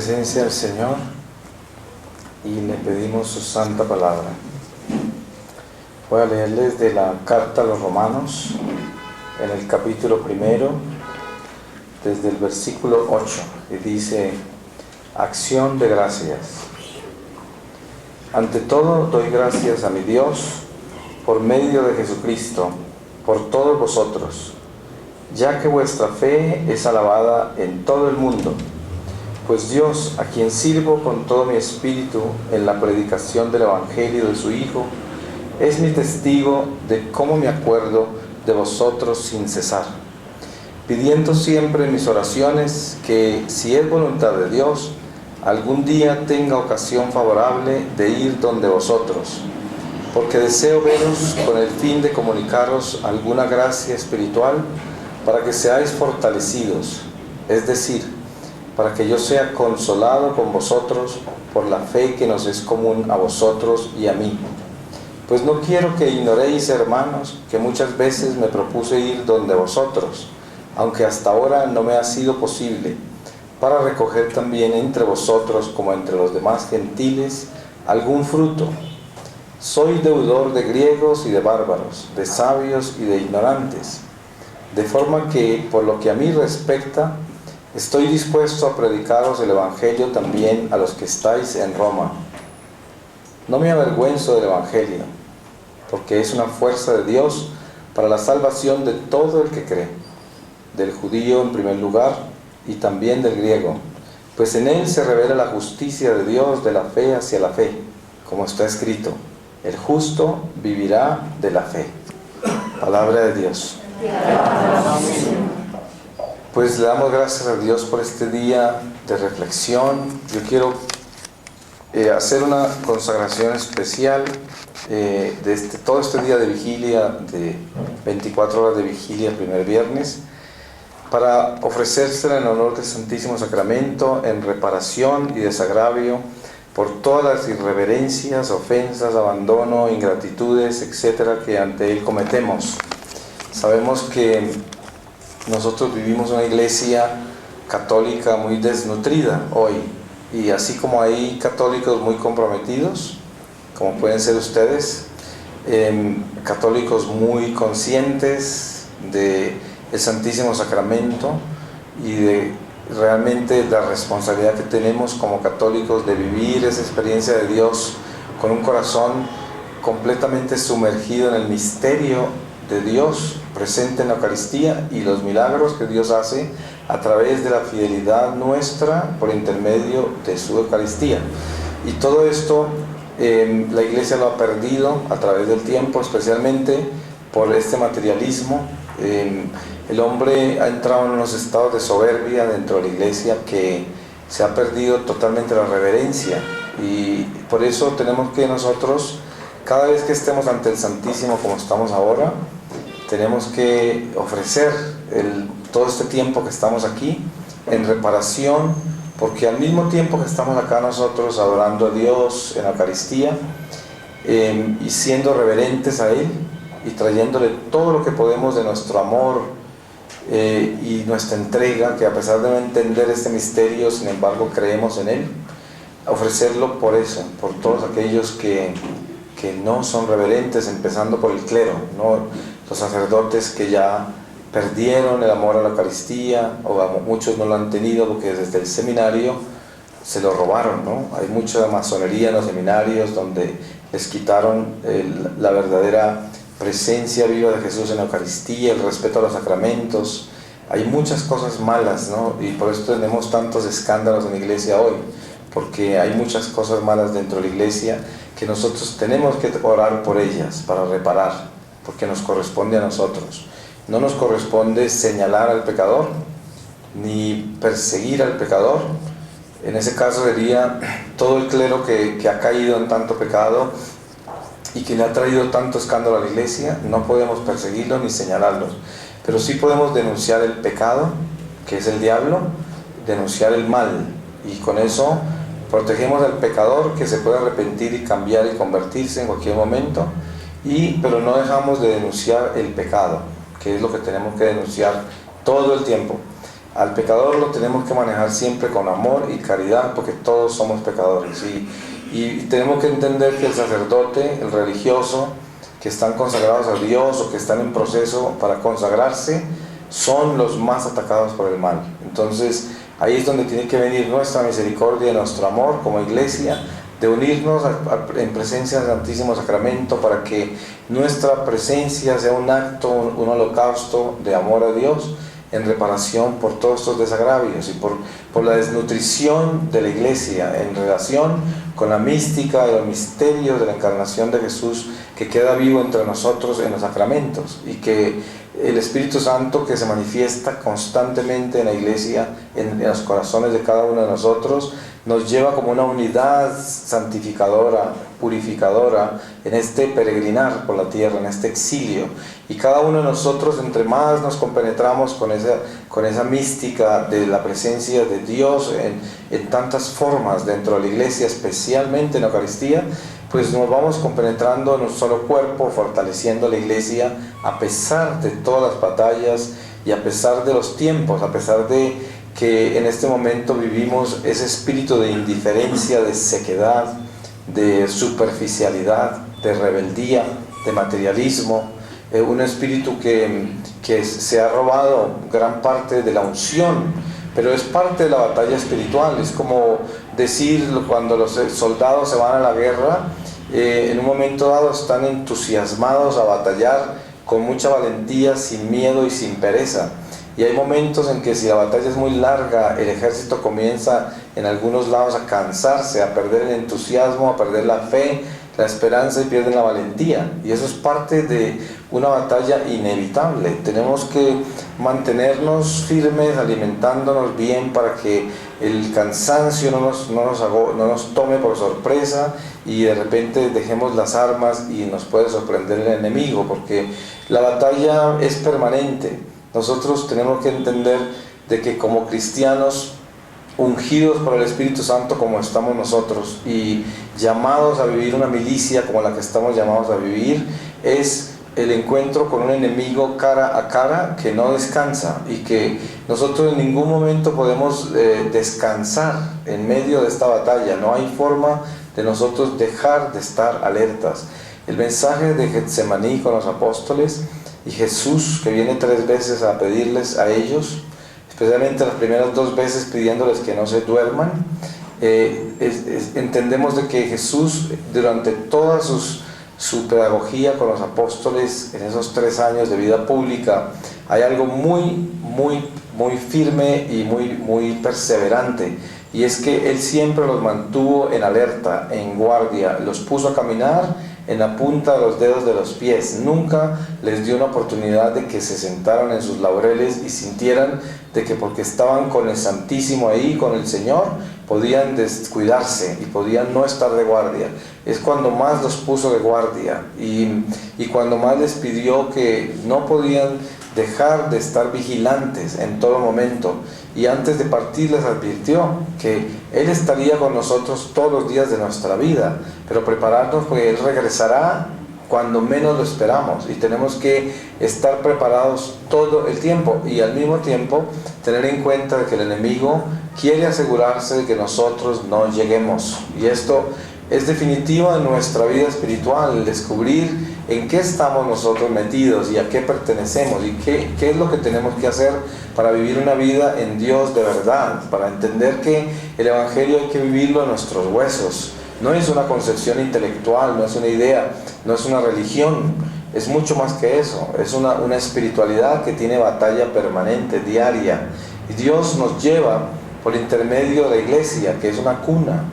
presencia del Señor y le pedimos su santa palabra. Voy a leerles de la carta a los Romanos, en el capítulo 1, desde el versículo 8, y dice: acción de gracias. Ante todo doy gracias a mi Dios por medio de Jesucristo, por todos vosotros, ya que vuestra fe es alabada en todo el mundo. Pues Dios, a quien sirvo con todo mi espíritu en la predicación del Evangelio de su Hijo, es mi testigo de cómo me acuerdo de vosotros sin cesar, pidiendo siempre en mis oraciones que, si es voluntad de Dios, algún día tenga ocasión favorable de ir donde vosotros, porque deseo veros con el fin de comunicaros alguna gracia espiritual para que seáis fortalecidos, es decir, para que yo sea consolado con vosotros por la fe que nos es común a vosotros y a mí. Pues no quiero que ignoréis, hermanos, que muchas veces me propuse ir donde vosotros, aunque hasta ahora no me ha sido posible, para recoger también entre vosotros, como entre los demás gentiles, algún fruto. Soy deudor de griegos y de bárbaros, de sabios y de ignorantes, de forma que, por lo que a mí respecta, estoy dispuesto a predicaros el Evangelio también a los que estáis en Roma. No me avergüenzo del Evangelio, porque es una fuerza de Dios para la salvación de todo el que cree, del judío en primer lugar y también del griego, pues en él se revela la justicia de Dios de la fe hacia la fe, como está escrito: el justo vivirá de la fe. Palabra de Dios. Pues le damos gracias a Dios por este día de reflexión. Yo quiero hacer una consagración especial de todo este día de vigilia, de 24 horas de vigilia, primer viernes, para ofrecérsela en honor del Santísimo Sacramento, en reparación y desagravio por todas las irreverencias, ofensas, abandono, ingratitudes, etcétera, que ante Él cometemos. Sabemos que nosotros vivimos una iglesia católica muy desnutrida hoy, y así como hay católicos muy comprometidos, como pueden ser ustedes, católicos muy conscientes del Santísimo Sacramento y de realmente la responsabilidad que tenemos como católicos de vivir esa experiencia de Dios con un corazón completamente sumergido en el misterio de Dios presente en la Eucaristía y los milagros que Dios hace a través de la fidelidad nuestra por intermedio de su Eucaristía. Y todo esto la Iglesia lo ha perdido a través del tiempo, especialmente por este materialismo. El hombre ha entrado en unos estados de soberbia dentro de la Iglesia que se ha perdido totalmente la reverencia, y por eso tenemos que nosotros, cada vez que estemos ante el Santísimo como estamos ahora, tenemos que ofrecer todo este tiempo que estamos aquí en reparación, porque al mismo tiempo que estamos acá nosotros adorando a Dios en la Eucaristía y siendo reverentes a Él y trayéndole todo lo que podemos de nuestro amor y nuestra entrega, que a pesar de no entender este misterio, sin embargo creemos en Él, ofrecerlo por eso, por todos aquellos que no son reverentes, empezando por el clero, ¿no? Los sacerdotes que ya perdieron el amor a la Eucaristía, o muchos no lo han tenido porque desde el seminario se lo robaron, ¿no? Hay mucha masonería en los seminarios donde les quitaron la verdadera presencia viva de Jesús en la Eucaristía, el respeto a los sacramentos. Hay muchas cosas malas, ¿no? Y por eso tenemos tantos escándalos en la iglesia hoy, porque hay muchas cosas malas dentro de la iglesia que nosotros tenemos que orar por ellas para reparar, porque nos corresponde a nosotros. No nos corresponde señalar al pecador ni perseguir al pecador. En ese caso sería todo el clero que ha caído en tanto pecado y que le ha traído tanto escándalo a la iglesia. No podemos perseguirlos ni señalarlos, pero sí podemos denunciar el pecado, que es el diablo, denunciar el mal, y con eso protegemos al pecador, que se puede arrepentir y cambiar y convertirse en cualquier momento, pero no dejamos de denunciar el pecado, que es lo que tenemos que denunciar todo el tiempo. Al pecador lo tenemos que manejar siempre con amor y caridad, porque todos somos pecadores. Y tenemos que entender que el sacerdote, el religioso, que están consagrados a Dios o que están en proceso para consagrarse, son los más atacados por el mal. Entonces, ahí es donde tiene que venir nuestra misericordia y nuestro amor como iglesia, de unirnos en presencia del Santísimo Sacramento para que nuestra presencia sea un acto, un holocausto de amor a Dios, en reparación por todos estos desagravios y por la desnutrición de la iglesia en relación con la mística y los misterios de la encarnación de Jesús, que queda vivo entre nosotros en los sacramentos, y que el Espíritu Santo, que se manifiesta constantemente en la iglesia, en los corazones de cada uno de nosotros, nos lleva como una unidad santificadora, purificadora, en este peregrinar por la tierra, en este exilio. Y cada uno de nosotros, entre más nos compenetramos con esa mística de la presencia de Dios en tantas formas dentro de la iglesia, especialmente en la Eucaristía, pues nos vamos compenetrando en un solo cuerpo, fortaleciendo la iglesia a pesar de todas las batallas y a pesar de los tiempos, a pesar de que en este momento vivimos ese espíritu de indiferencia, de sequedad, de superficialidad, de rebeldía, de materialismo, un espíritu que se ha robado gran parte de la unción, pero es parte de la batalla espiritual. Es como decir, cuando los soldados se van a la guerra, en un momento dado están entusiasmados a batallar con mucha valentía, sin miedo y sin pereza. Y hay momentos en que si la batalla es muy larga, el ejército comienza en algunos lados a cansarse, a perder el entusiasmo, a perder la fe, la esperanza, y pierden la valentía. Y eso es parte de una batalla inevitable. Tenemos que mantenernos firmes, alimentándonos bien para que el cansancio no nos tome por sorpresa y de repente dejemos las armas y nos puede sorprender el enemigo, porque la batalla es permanente. Nosotros tenemos que entender de que como cristianos ungidos por el Espíritu Santo como estamos nosotros y llamados a vivir una milicia como la que estamos llamados a vivir, es el encuentro con un enemigo cara a cara que no descansa, y que nosotros en ningún momento podemos descansar en medio de esta batalla. No hay forma de nosotros dejar de estar alertas. El mensaje de Getsemaní con los apóstoles y Jesús, que viene 3 veces a pedirles a ellos, especialmente las primeras 2 veces pidiéndoles que no se duerman, entendemos de que Jesús, durante toda su pedagogía con los apóstoles, en esos 3 años de vida pública, hay algo muy firme y muy perseverante, y es que Él siempre los mantuvo en alerta, en guardia, los puso a caminar en la punta de los dedos de los pies. Nunca les dio una oportunidad de que se sentaran en sus laureles y sintieran de que porque estaban con el Santísimo ahí, con el Señor, podían descuidarse y podían no estar de guardia. Es cuando más los puso de guardia y cuando más les pidió que no podían dejar de estar vigilantes en todo momento. Y antes de partir les advirtió que Él estaría con nosotros todos los días de nuestra vida, pero prepararnos porque Él regresará cuando menos lo esperamos, y tenemos que estar preparados todo el tiempo, y al mismo tiempo tener en cuenta de que el enemigo quiere asegurarse de que nosotros no lleguemos. Y esto es definitivo en nuestra vida espiritual, el descubrir en qué estamos nosotros metidos y a qué pertenecemos y qué es lo que tenemos que hacer para vivir una vida en Dios de verdad, para entender que el Evangelio hay que vivirlo en nuestros huesos. No es una concepción intelectual, no es una idea, no es una religión, es mucho más que eso. Es una espiritualidad que tiene batalla permanente, diaria, y Dios nos lleva por intermedio de la iglesia, que es una cuna,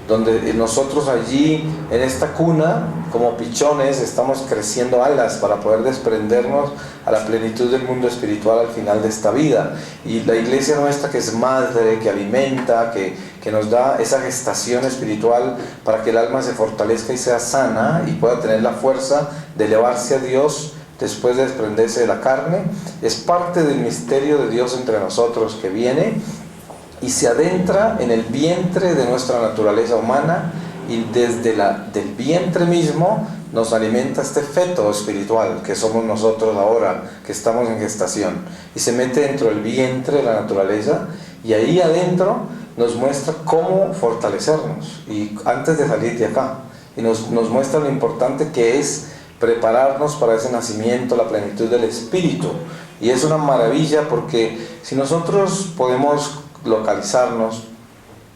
donde nosotros allí, en esta cuna, como pichones, estamos creciendo alas para poder desprendernos a la plenitud del mundo espiritual al final de esta vida. Y la iglesia nuestra, que es madre, que alimenta, que nos da esa gestación espiritual para que el alma se fortalezca y sea sana y pueda tener la fuerza de elevarse a Dios después de desprenderse de la carne, es parte del misterio de Dios entre nosotros, que viene y se adentra en el vientre de nuestra naturaleza humana y desde del vientre mismo nos alimenta este feto espiritual que somos nosotros ahora, que estamos en gestación, y se mete dentro del vientre de la naturaleza, y ahí adentro nos muestra cómo fortalecernos y antes de salir de acá, y nos muestra lo importante que es prepararnos para ese nacimiento, la plenitud del Espíritu. Y es una maravilla porque si nosotros podemos localizarnos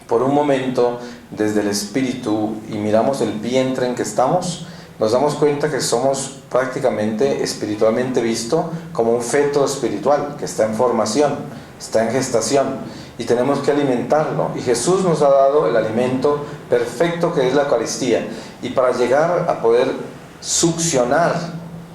por un momento desde el Espíritu y miramos el vientre en que estamos, nos damos cuenta que somos prácticamente, espiritualmente visto, como un feto espiritual que está en formación, está en gestación, y tenemos que alimentarlo. Y Jesús nos ha dado el alimento perfecto que es la Eucaristía. Y para llegar a poder succionar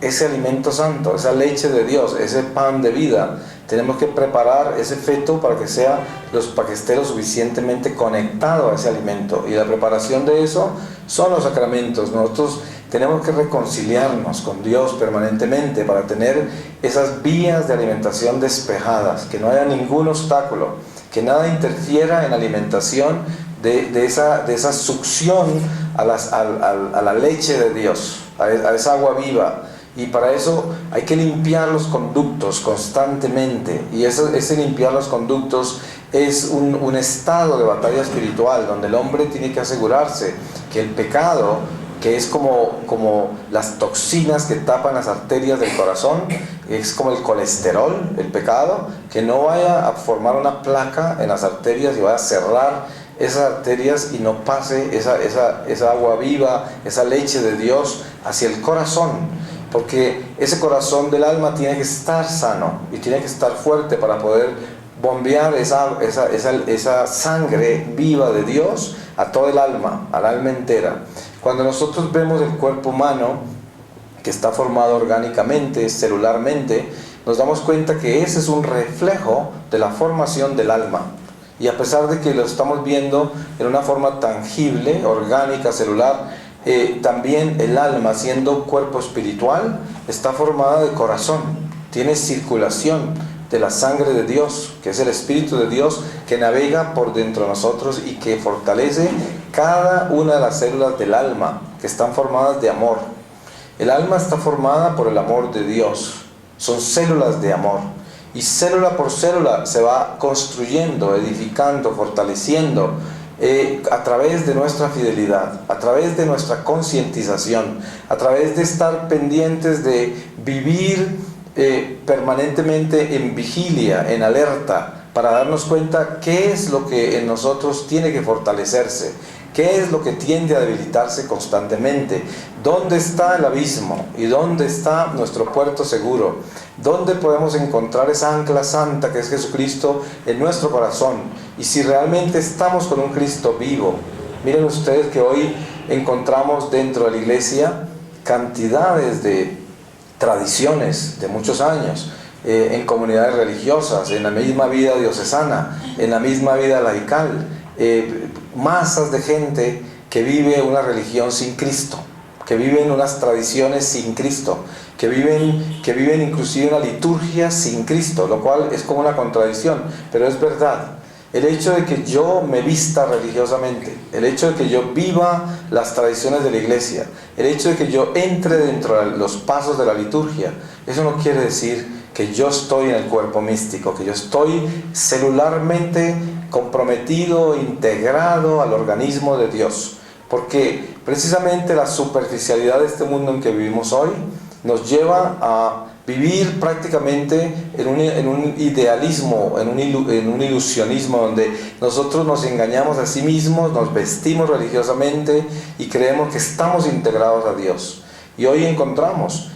ese alimento santo, esa leche de Dios, ese pan de vida, tenemos que preparar ese feto para que esté lo suficientemente conectado a ese alimento. Y la preparación de eso son los sacramentos. Nosotros tenemos que reconciliarnos con Dios permanentemente para tener esas vías de alimentación despejadas, que no haya ningún obstáculo, que nada interfiera en la alimentación de esa succión a la leche de Dios, a esa agua viva. Y para eso hay que limpiar los conductos constantemente, y ese limpiar los conductos es un estado de batalla espiritual donde el hombre tiene que asegurarse que el pecado, que es como las toxinas que tapan las arterias del corazón, es como el colesterol, el pecado, que no vaya a formar una placa en las arterias y vaya a cerrar esas arterias y no pase esa agua viva, esa leche de Dios hacia el corazón. Porque ese corazón del alma tiene que estar sano y tiene que estar fuerte para poder bombear esa sangre viva de Dios a todo el alma, al alma entera. Cuando nosotros vemos el cuerpo humano, que está formado orgánicamente, celularmente, nos damos cuenta que ese es un reflejo de la formación del alma. Y a pesar de que lo estamos viendo en una forma tangible, orgánica, celular, también el alma, siendo cuerpo espiritual, está formada de corazón, tiene circulación de la sangre de Dios, que es el Espíritu de Dios que navega por dentro de nosotros y que fortalece cada una de las células del alma, que están formadas de amor. El alma está formada por el amor de Dios, son células de amor, y célula por célula se va construyendo, edificando, fortaleciendo, a través de nuestra fidelidad, a través de nuestra concientización, a través de estar pendientes de vivir permanentemente en vigilia, en alerta, para darnos cuenta qué es lo que en nosotros tiene que fortalecerse, qué es lo que tiende a debilitarse constantemente, dónde está el abismo y dónde está nuestro puerto seguro, dónde podemos encontrar esa ancla santa que es Jesucristo en nuestro corazón, y si realmente estamos con un Cristo vivo. Miren ustedes que hoy encontramos dentro de la iglesia cantidades de tradiciones de muchos años, en comunidades religiosas, en la misma vida diocesana, en la misma vida laical, masas de gente que vive una religión sin Cristo, que viven unas tradiciones sin Cristo, que viven inclusive una liturgia sin Cristo, lo cual es como una contradicción, pero es verdad. El hecho de que yo me vista religiosamente, el hecho de que yo viva las tradiciones de la iglesia, el hecho de que yo entre dentro de los pasos de la liturgia, eso no quiere decir que yo estoy en el cuerpo místico, que yo estoy celularmente comprometido, integrado al organismo de Dios. Porque precisamente la superficialidad de este mundo en que vivimos hoy nos lleva a vivir prácticamente en un idealismo, en un ilusionismo, donde nosotros nos engañamos a sí mismos, nos vestimos religiosamente y creemos que estamos integrados a Dios. Y hoy encontramos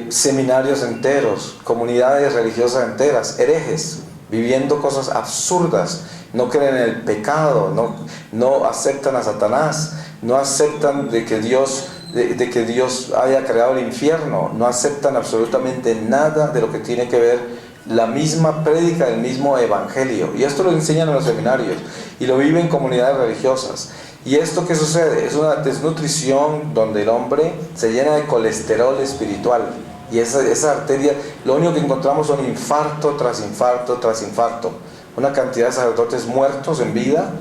seminarios enteros, comunidades religiosas enteras, herejes, viviendo cosas absurdas, no creen en el pecado, no aceptan a Satanás, no aceptan de que Dios haya creado el infierno, no aceptan absolutamente nada de lo que tiene que ver la misma prédica del mismo evangelio. Y esto lo enseñan en los seminarios y lo viven en comunidades religiosas. ¿Y esto qué sucede? Es una desnutrición donde el hombre se llena de colesterol espiritual. Y esa arteria, lo único que encontramos son infarto tras infarto tras infarto. Una cantidad de sacerdotes muertos en vida,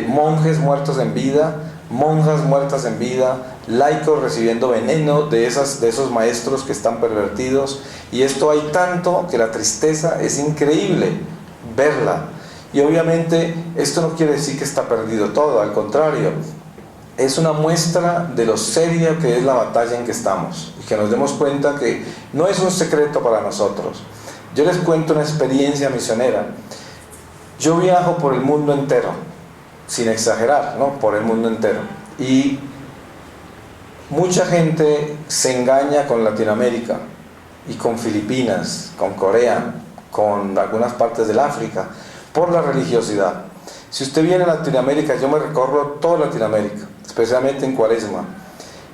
monjes muertos en vida, monjas muertas en vida, laicos recibiendo veneno de esos maestros que están pervertidos, y esto hay tanto que la tristeza es increíble verla. Y obviamente esto no quiere decir que está perdido todo, al contrario, es una muestra de lo seria que es la batalla en que estamos, y que nos demos cuenta que no es un secreto para nosotros. Yo les cuento una experiencia misionera. Yo viajo por el mundo entero, sin exagerar, ¿no? Por el mundo entero. Y mucha gente se engaña con Latinoamérica y con Filipinas, con Corea, con algunas partes del África, por la religiosidad. Si usted viene a Latinoamérica, yo me recorro toda Latinoamérica, especialmente en Cuaresma,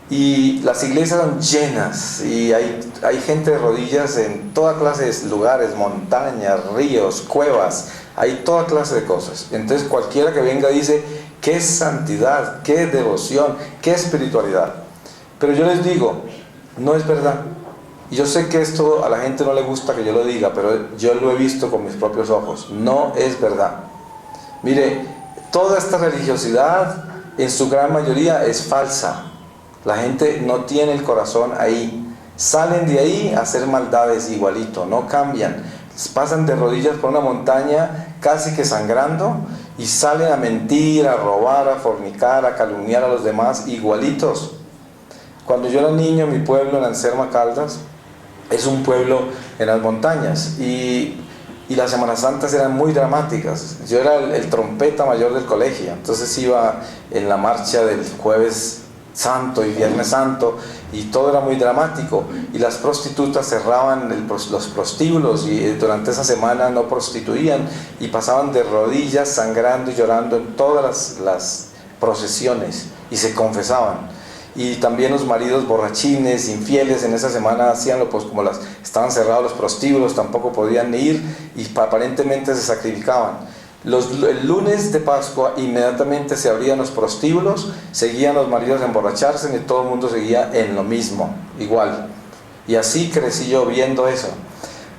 y las iglesias son llenas, y hay gente de rodillas en toda clase de lugares, montañas, ríos, cuevas, hay toda clase de cosas. Entonces cualquiera que venga dice, qué santidad, qué devoción, qué espiritualidad. Pero yo les digo, no es verdad. Y yo sé que esto a la gente no le gusta que yo lo diga, pero yo lo he visto con mis propios ojos. No es verdad. Mire, toda esta religiosidad en su gran mayoría es falsa. La gente no tiene el corazón ahí. Salen de ahí a hacer maldades igualito, no cambian. Pasan de rodillas por una montaña casi que sangrando y salen a mentir, a robar, a fornicar, a calumniar a los demás igualitos. Cuando yo era niño, mi pueblo en Anserma Caldas es un pueblo en las montañas, y las Semanas Santas eran muy dramáticas. Yo era el trompeta mayor del colegio, entonces iba en la marcha del Jueves Santo y Viernes Santo, y todo era muy dramático, y las prostitutas cerraban los prostíbulos, y durante esa semana no prostituían, y pasaban de rodillas sangrando y llorando en todas las procesiones, y se confesaban. Y también los maridos borrachines, infieles, en esa semana hacíanlo, pues como estaban cerrados los prostíbulos, tampoco podían ir, y aparentemente se sacrificaban. El lunes de Pascua inmediatamente se abrían los prostíbulos, seguían los maridos a emborracharse, y todo el mundo seguía en lo mismo, igual. Y así crecí yo viendo eso.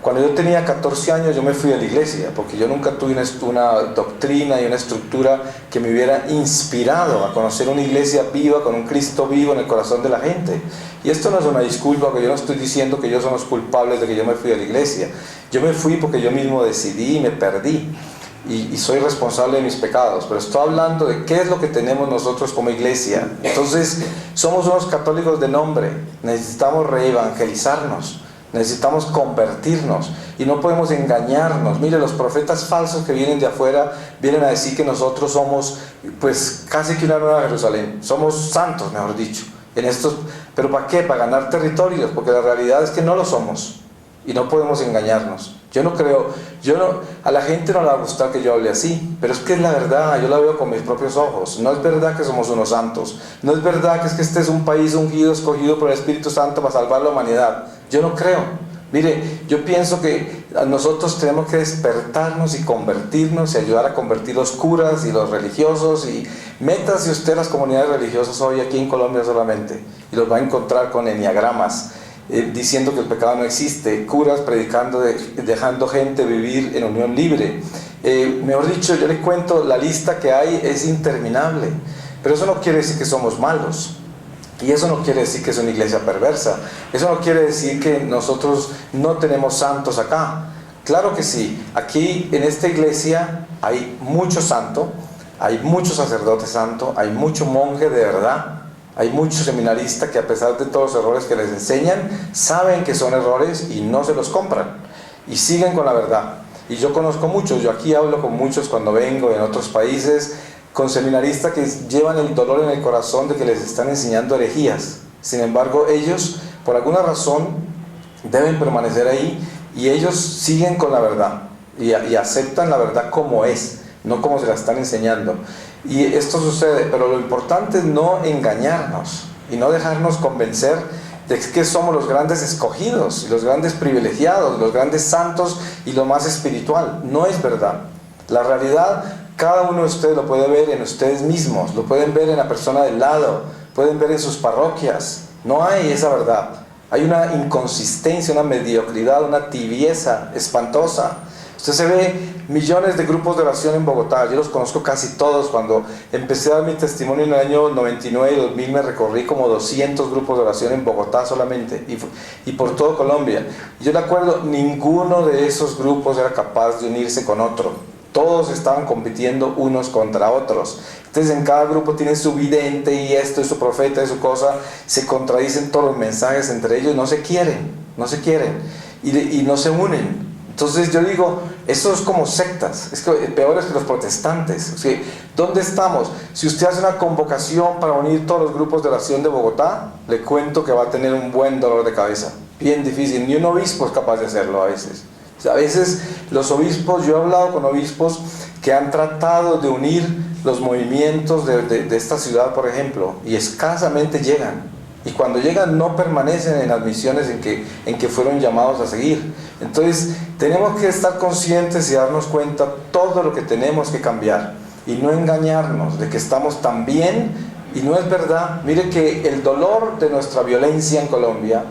Cuando yo tenía 14 años yo me fui a la iglesia, porque yo nunca tuve una doctrina y una estructura que me hubiera inspirado a conocer una iglesia viva, con un Cristo vivo en el corazón de la gente. Y esto no es una disculpa, que yo no estoy diciendo que ellos son los culpables de que yo me fui a la iglesia. Yo me fui porque yo mismo decidí y me perdí. Y soy responsable de mis pecados, pero estoy hablando de qué es lo que tenemos nosotros como iglesia. Entonces, somos unos católicos de nombre, necesitamos reevangelizarnos, necesitamos convertirnos, y no podemos engañarnos. Mire, los profetas falsos que vienen de afuera vienen a decir que nosotros somos, pues, casi que una nueva Jerusalén, somos santos, mejor dicho, pero ¿para qué? Para ganar territorios, porque la realidad es que no lo somos, y no podemos engañarnos. A la gente no le va a gustar que yo hable así, pero es que es la verdad, yo la veo con mis propios ojos. No es verdad que somos unos santos, no es verdad que este es un país ungido, escogido por el Espíritu Santo para salvar la humanidad. Yo no creo. Mire, yo pienso que nosotros tenemos que despertarnos y convertirnos, y ayudar a convertir los curas y los religiosos, y métase usted a las comunidades religiosas hoy aquí en Colombia solamente, y los va a encontrar con enneagramas, diciendo que el pecado no existe, curas predicando, dejando gente vivir en unión libre. Mejor dicho, yo les cuento, la lista que hay es interminable, pero eso no quiere decir que somos malos, y eso no quiere decir que es una iglesia perversa, eso no quiere decir que nosotros no tenemos santos acá. Claro que sí, aquí en esta iglesia hay mucho santo, hay mucho sacerdote santo, hay mucho monje de verdad. Hay muchos seminaristas que, a pesar de todos los errores que les enseñan, saben que son errores y no se los compran, y siguen con la verdad. Y yo conozco muchos, yo aquí hablo con muchos cuando vengo en otros países, con seminaristas que llevan el dolor en el corazón de que les están enseñando herejías. Sin embargo, ellos, por alguna razón, deben permanecer ahí, y ellos siguen con la verdad, y aceptan la verdad como es, no como se la están enseñando. Y esto sucede, pero lo importante es no engañarnos y no dejarnos convencer de que somos los grandes escogidos, y los grandes privilegiados, los grandes santos y lo más espiritual. No es verdad. La realidad, cada uno de ustedes lo puede ver en ustedes mismos, lo pueden ver en la persona del lado, pueden ver en sus parroquias. No hay esa verdad. Hay una inconsistencia, una mediocridad, una tibieza espantosa. Usted se ve millones de grupos de oración en Bogotá. Yo los conozco casi todos. Cuando empecé a dar mi testimonio en el año 99 y 2000 me recorrí como 200 grupos de oración en Bogotá solamente y por todo Colombia. Y yo me acuerdo, ninguno de esos grupos era capaz de unirse con otro. Todos estaban compitiendo unos contra otros. Entonces en cada grupo tienen su vidente y esto y su profeta y su cosa. Se contradicen todos los mensajes entre ellos. No se quieren y no se unen. Entonces yo digo, eso es como sectas, es que peores que los protestantes. O sea, ¿dónde estamos? Si usted hace una convocación para unir todos los grupos de oración de Bogotá, le cuento que va a tener un buen dolor de cabeza, bien difícil. Ni un obispo es capaz de hacerlo a veces. O sea, a veces los obispos, yo he hablado con obispos que han tratado de unir los movimientos de esta ciudad, por ejemplo, y escasamente llegan. Y cuando llegan no permanecen en las misiones en que fueron llamados a seguir. Entonces tenemos que estar conscientes y darnos cuenta todo lo que tenemos que cambiar y no engañarnos de que estamos tan bien y no es verdad. Mire que el dolor de nuestra violencia en Colombia,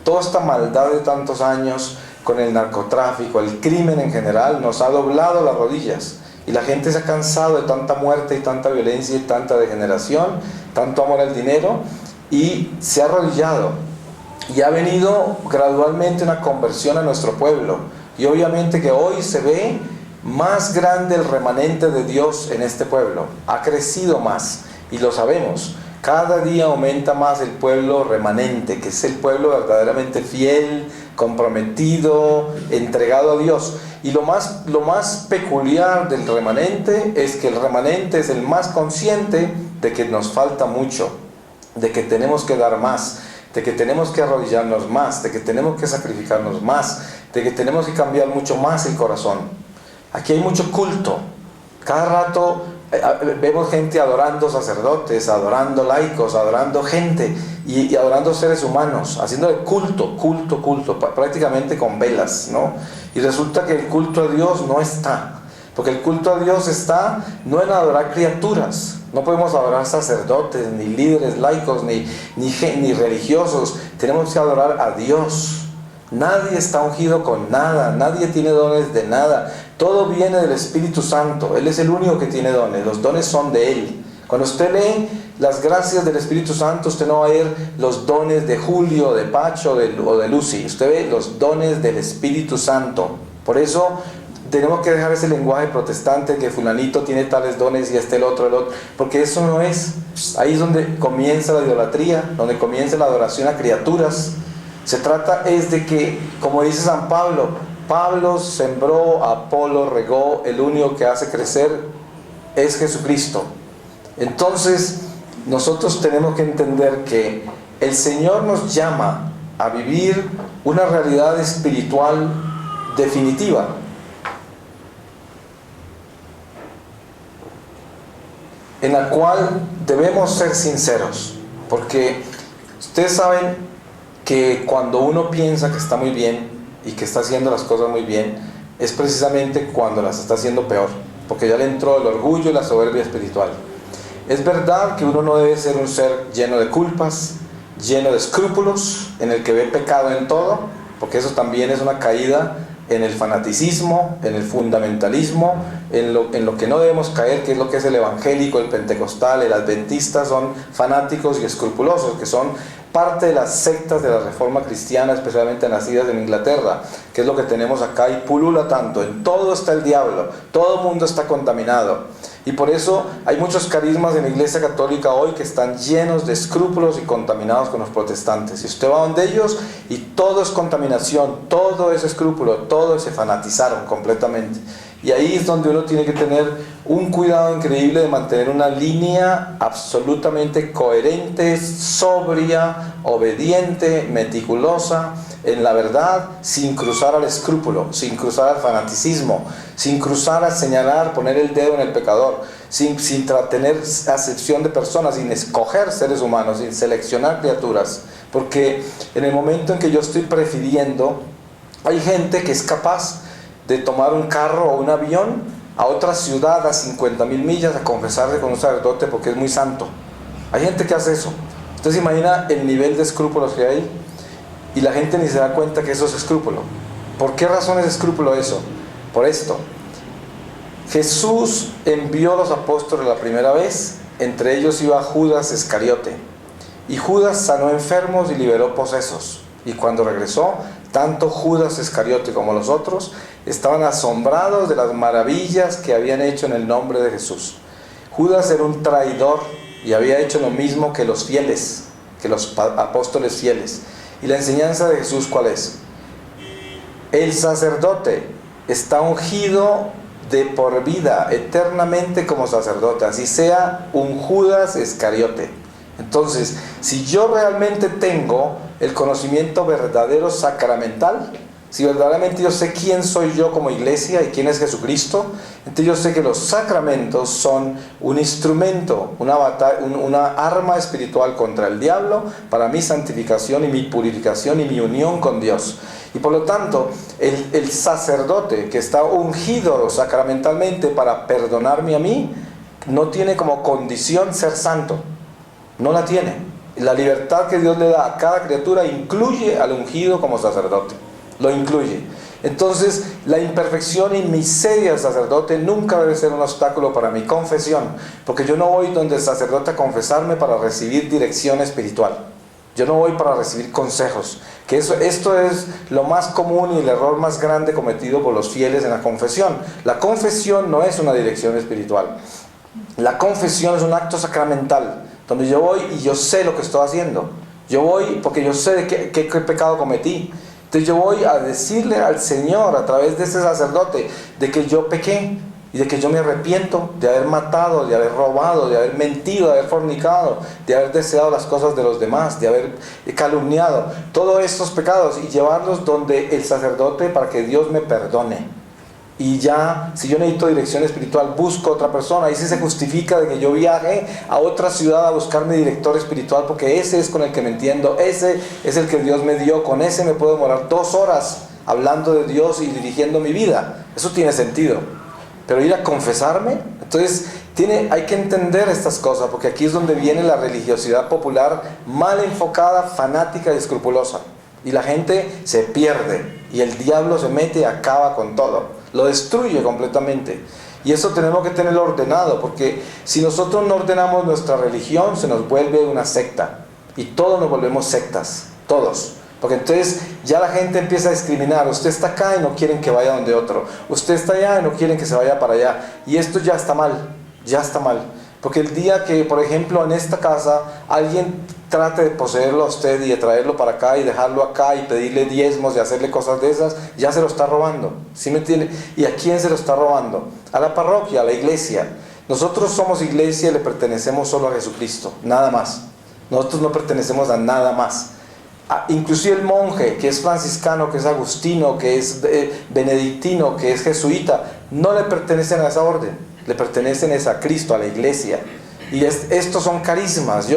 toda esta maldad de tantos años con el narcotráfico, el crimen en general, nos ha doblado las rodillas y la gente se ha cansado de tanta muerte y tanta violencia y tanta degeneración, tanto amor al dinero, y se ha arrodillado y ha venido gradualmente una conversión a nuestro pueblo. Y obviamente que hoy se ve más grande el remanente de Dios en este pueblo, ha crecido más y lo sabemos. Cada día aumenta más el pueblo remanente, que es el pueblo verdaderamente fiel, comprometido, entregado a Dios. Y lo más peculiar del remanente es que el remanente es el más consciente de que nos falta mucho, de que tenemos que dar más, de que tenemos que arrodillarnos más, de que tenemos que sacrificarnos más, de que tenemos que cambiar mucho más el corazón. Aquí hay mucho culto. Cada rato vemos gente adorando sacerdotes, adorando laicos, adorando gente y adorando seres humanos, haciéndole culto, prácticamente con velas, ¿no? Y resulta que el culto a Dios no está. Porque el culto a Dios está no en adorar criaturas. No podemos adorar sacerdotes, ni líderes laicos, ni religiosos. Tenemos que adorar a Dios. Nadie está ungido con nada, nadie tiene dones de nada. Todo viene del Espíritu Santo. Él es el único que tiene dones. Los dones son de Él. Cuando usted lee las gracias del Espíritu Santo, usted no va a ver los dones de Julio, de Pacho o de Lucy. Usted ve los dones del Espíritu Santo. Por eso tenemos que dejar ese lenguaje protestante que fulanito tiene tales dones y el otro, porque eso no es. Ahí es donde comienza la idolatría, donde comienza la adoración a criaturas. Se trata es de que, como dice San Pablo, Pablo sembró, Apolo regó, el único que hace crecer es Jesucristo. Entonces nosotros tenemos que entender que el Señor nos llama a vivir una realidad espiritual definitiva. En la cual debemos ser sinceros, porque ustedes saben que cuando uno piensa que está muy bien y que está haciendo las cosas muy bien, es precisamente cuando las está haciendo peor, porque ya le entró el orgullo y la soberbia espiritual. Es verdad que uno no debe ser un ser lleno de culpas, lleno de escrúpulos, en el que ve pecado en todo, porque eso también es una caída en el fanaticismo, en el fundamentalismo, en lo que no debemos caer, que es lo que es el evangélico, el pentecostal, el adventista, son fanáticos y escrupulosos, que son parte de las sectas de la reforma cristiana, especialmente nacidas en Inglaterra, que es lo que tenemos acá y pulula tanto. En todo está el diablo, todo el mundo está contaminado. Y por eso hay muchos carismas en la Iglesia Católica hoy que están llenos de escrúpulos y contaminados con los protestantes. Y usted va donde ellos y todo es contaminación, todo es escrúpulo, todo se fanatizaron completamente. Y ahí es donde uno tiene que tener un cuidado increíble de mantener una línea absolutamente coherente, sobria, obediente, meticulosa en la verdad, sin cruzar al escrúpulo, sin cruzar al fanaticismo, sin cruzar a señalar, poner el dedo en el pecador, sin tener acepción de personas, sin escoger seres humanos, sin seleccionar criaturas. Porque en el momento en que yo estoy prefiriendo, hay gente que es capaz de tomar un carro o un avión a otra ciudad a 50,000 millas a confesarse con un sacerdote porque es muy santo. Hay gente que hace eso. Usted se imagina el nivel de escrúpulos que hay y la gente ni se da cuenta que eso es escrúpulo. ¿Por qué razón es escrúpulo eso? por esto. Jesús envió a los apóstoles la primera vez, entre ellos iba Judas Iscariote. Y Judas sanó enfermos y liberó posesos. Y cuando regresó, tanto Judas Iscariote como los otros estaban asombrados de las maravillas que habían hecho en el nombre de Jesús. Judas era un traidor y había hecho lo mismo que los fieles, que los apóstoles fieles. Y la enseñanza de Jesús, ¿cuál es? El sacerdote está ungido de por vida, eternamente como sacerdote, así sea un Judas Iscariote. Entonces, si yo realmente tengo el conocimiento verdadero sacramental, si verdaderamente yo sé quién soy yo como iglesia y quién es Jesucristo, entonces yo sé que los sacramentos son un instrumento, una arma espiritual contra el diablo para mi santificación y mi purificación y mi unión con Dios. Y por lo tanto, el sacerdote que está ungido sacramentalmente para perdonarme a mí, no tiene como condición ser santo. No la tiene. La libertad que Dios le da a cada criatura incluye al ungido como sacerdote. Lo incluye. Entonces, la imperfección y miseria del sacerdote nunca debe ser un obstáculo para mi confesión, porque yo no voy donde el sacerdote a confesarme para recibir dirección espiritual. Yo no voy para recibir consejos. Esto es lo más común y el error más grande cometido por los fieles en la confesión. La confesión no es una dirección espiritual. La confesión es un acto sacramental, donde yo voy y yo sé lo que estoy haciendo. Yo voy porque yo sé qué pecado cometí. Entonces yo voy a decirle al Señor a través de ese sacerdote de que yo pequé y de que yo me arrepiento de haber matado, de haber robado, de haber mentido, de haber fornicado, de haber deseado las cosas de los demás, de haber calumniado, todos estos pecados, y llevarlos donde el sacerdote para que Dios me perdone. Y ya, si yo necesito dirección espiritual, busco otra persona. Y si se justifica de que yo viaje a otra ciudad a buscar mi director espiritual, porque ese es con el que me entiendo, ese es el que Dios me dio, con ese me puedo demorar 2 horas hablando de Dios y dirigiendo mi vida. Eso tiene sentido. Pero ir a confesarme, entonces hay que entender estas cosas, porque aquí es donde viene la religiosidad popular mal enfocada, fanática y escrupulosa. Y la gente se pierde, y el diablo se mete y acaba con todo, lo destruye completamente. Y eso tenemos que tenerlo ordenado, porque si nosotros no ordenamos nuestra religión, se nos vuelve una secta, y todos nos volvemos sectas, todos. Porque entonces ya la gente empieza a discriminar. Usted está acá y no quieren que vaya donde otro. Usted está allá y no quieren que se vaya para allá. Y esto ya está mal, ya está mal. Porque el día que, por ejemplo, en esta casa alguien trate de poseerlo a usted y de traerlo para acá y dejarlo acá y pedirle diezmos y hacerle cosas de esas, ya se lo está robando. ¿Sí me entiende? ¿Y a quién se lo está robando? A la parroquia, a la iglesia. Nosotros somos iglesia y le pertenecemos solo a Jesucristo, nada más. Nosotros no pertenecemos a nada más. Inclusive el monje que es franciscano, que es agustino, que es benedictino, que es jesuita, no le pertenecen a esa orden, le pertenecen a Cristo, a la iglesia. Y estos son carismas.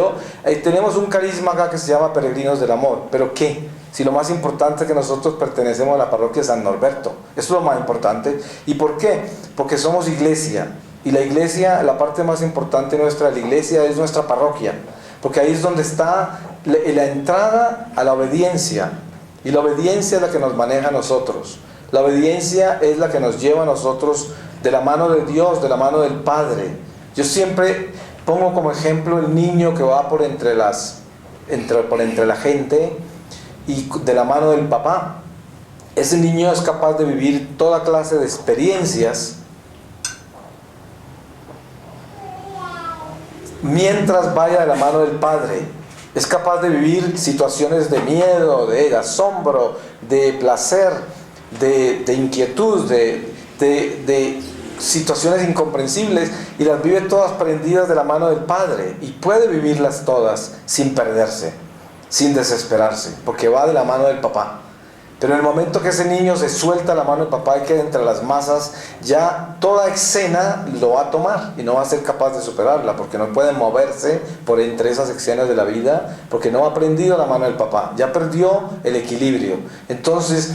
Tenemos un carisma acá que se llama Peregrinos del Amor, pero ¿qué? Si lo más importante es que nosotros pertenecemos a la parroquia de San Norberto, eso es lo más importante. ¿Y por qué? Porque somos iglesia, y la iglesia, la parte más importante nuestra de la iglesia es nuestra parroquia, porque ahí es donde está la entrada a la obediencia, y la obediencia es la que nos maneja a nosotros. La obediencia es la que nos lleva a nosotros de la mano de Dios, de la mano del Padre. Yo siempre pongo como ejemplo el niño que va por entre la gente y de la mano del papá. Ese niño es capaz de vivir toda clase de experiencias mientras vaya de la mano del Padre. Es capaz de vivir situaciones de miedo, de asombro, de placer, de inquietud, de situaciones incomprensibles, y las vive todas prendidas de la mano del Padre, y puede vivirlas todas sin perderse, sin desesperarse, porque va de la mano del papá. Pero en el momento que ese niño se suelta la mano del papá y queda entre las masas, ya toda escena lo va a tomar y no va a ser capaz de superarla, porque no puede moverse por entre esas escenas de la vida, porque no ha aprendido la mano del papá, ya perdió el equilibrio. Entonces,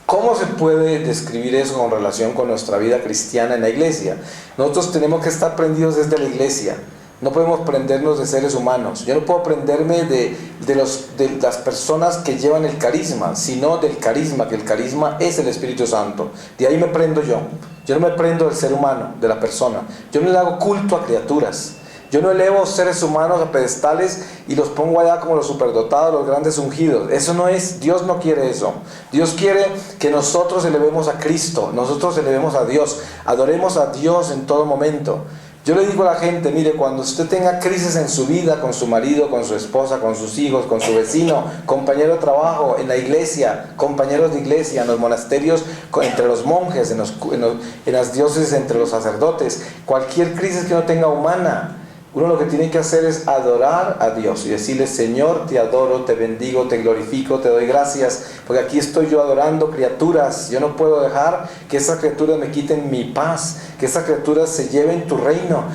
¿cómo se puede describir eso con relación con nuestra vida cristiana en la iglesia? Nosotros tenemos que estar prendidos desde la iglesia, No podemos prendernos de seres humanos. Yo no puedo prenderme de las personas que llevan el carisma, sino del carisma, que el carisma es el Espíritu Santo. De ahí me prendo yo. Yo no me prendo del ser humano, de la persona. Yo no le hago culto a criaturas. Yo no elevo seres humanos a pedestales y los pongo allá como los superdotados, los grandes ungidos. Eso no es, Dios no quiere eso. Dios quiere que nosotros elevemos a Cristo, nosotros elevemos a Dios, adoremos a Dios en todo momento. Yo le digo a la gente, mire, cuando usted tenga crisis en su vida, con su marido, con su esposa, con sus hijos, con su vecino, compañero de trabajo, en la iglesia, compañeros de iglesia, en los monasterios, entre los monjes, en las diócesis, entre los sacerdotes, cualquier crisis que uno tenga humana, uno lo que tiene que hacer es adorar a Dios y decirle: Señor, te adoro, te bendigo, te glorifico, te doy gracias, porque aquí estoy yo adorando criaturas. Yo no puedo dejar que esas criaturas me quiten mi paz, que esas criaturas se lleven tu reino.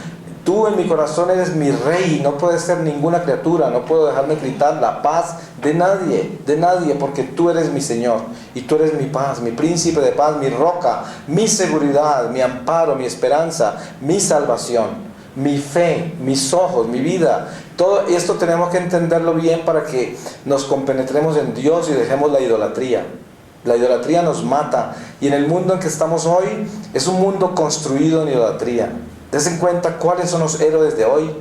Tú en mi corazón eres mi rey, no puedes ser ninguna criatura, no puedo dejarme quitar la paz de nadie, porque tú eres mi Señor y tú eres mi paz, mi príncipe de paz, mi roca, mi seguridad, mi amparo, mi esperanza, mi salvación, mi fe, mis ojos, mi vida. Todo esto tenemos que entenderlo bien para que nos compenetremos en Dios y dejemos la idolatría. La idolatría nos mata, y en el mundo en que estamos hoy es un mundo construido en idolatría. Des en cuenta cuáles son los héroes de hoy.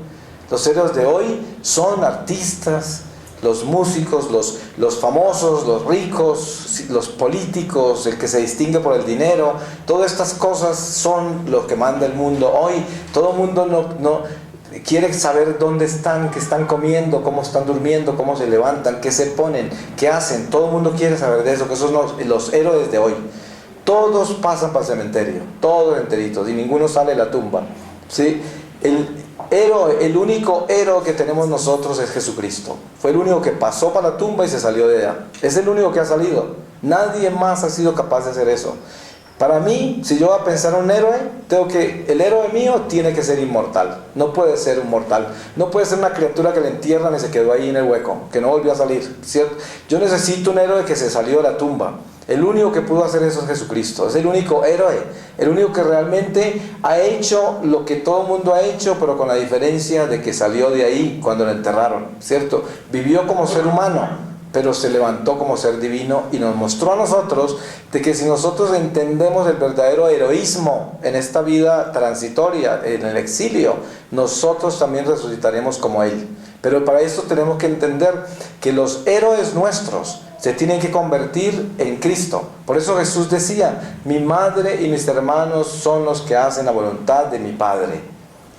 Los héroes de hoy son artistas, los músicos, los famosos, los ricos, los políticos, el que se distingue por el dinero. Todas estas cosas son lo que manda el mundo hoy. Todo el mundo no quiere saber dónde están, qué están comiendo, cómo están durmiendo, cómo se levantan, qué se ponen, qué hacen. Todo el mundo quiere saber de eso, que esos son los héroes de hoy. Todos pasan para el cementerio, todos enteritos, y ninguno sale de la tumba, ¿sí? El único héroe que tenemos nosotros es Jesucristo. Fue el único que pasó para la tumba y se salió de ella. Es el único que ha salido. Nadie más ha sido capaz de hacer eso. Para mí, si yo voy a pensar en un héroe, el héroe mío tiene que ser inmortal. No puede ser un mortal. No puede ser una criatura que le entierran y se quedó ahí en el hueco, que no volvió a salir, ¿cierto? Yo necesito un héroe que se salió de la tumba. El único que pudo hacer eso es Jesucristo. Es el único héroe, el único que realmente ha hecho lo que todo el mundo ha hecho, pero con la diferencia de que salió de ahí cuando lo enterraron, ¿cierto? Vivió como ser humano, pero se levantó como ser divino y nos mostró a nosotros de que si nosotros entendemos el verdadero heroísmo en esta vida transitoria, en el exilio, nosotros también resucitaremos como Él. Pero para esto tenemos que entender que los héroes nuestros se tienen que convertir en Cristo. Por eso Jesús decía: mi madre y mis hermanos son los que hacen la voluntad de mi Padre.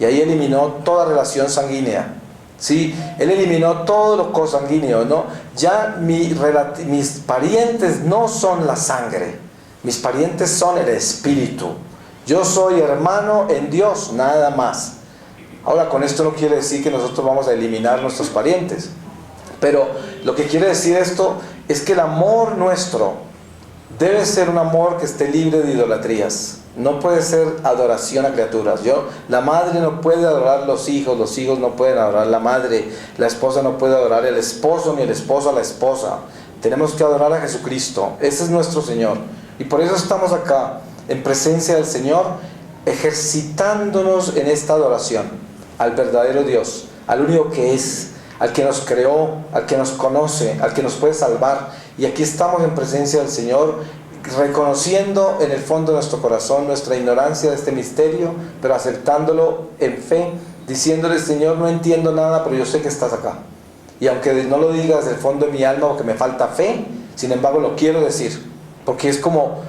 Y ahí eliminó toda relación sanguínea. ¿Sí? Él eliminó todo lo consanguíneo, ¿no? Ya mis parientes no son la sangre, mis parientes son el espíritu. Yo soy hermano en Dios, nada más. Ahora, con esto no quiere decir que nosotros vamos a eliminar nuestros parientes, pero lo que quiere decir esto es que el amor nuestro debe ser un amor que esté libre de idolatrías. No puede ser adoración a criaturas. La madre no puede adorar a los hijos no pueden adorar a la madre, la esposa no puede adorar al esposo, ni el esposo a la esposa. Tenemos que adorar a Jesucristo. Ese es nuestro Señor. Y por eso estamos acá, en presencia del Señor, ejercitándonos en esta adoración al verdadero Dios, al único que es, al que nos creó, al que nos conoce, al que nos puede salvar. Y aquí estamos en presencia del Señor, reconociendo en el fondo de nuestro corazón nuestra ignorancia de este misterio, pero aceptándolo en fe, diciéndole: Señor, no entiendo nada, pero yo sé que estás acá. Y aunque no lo digas del fondo de mi alma porque me falta fe, sin embargo lo quiero decir, porque es como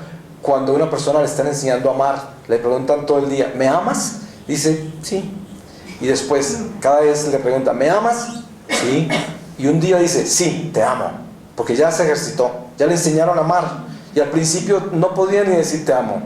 cuando una persona le están enseñando a amar, le preguntan todo el día: ¿me amas? Dice: sí. Y después cada vez le pregunta: ¿me amas? Sí. Y un día dice: sí, te amo, porque ya se ejercitó, ya le enseñaron a amar. Y al principio no podía ni decir te amo.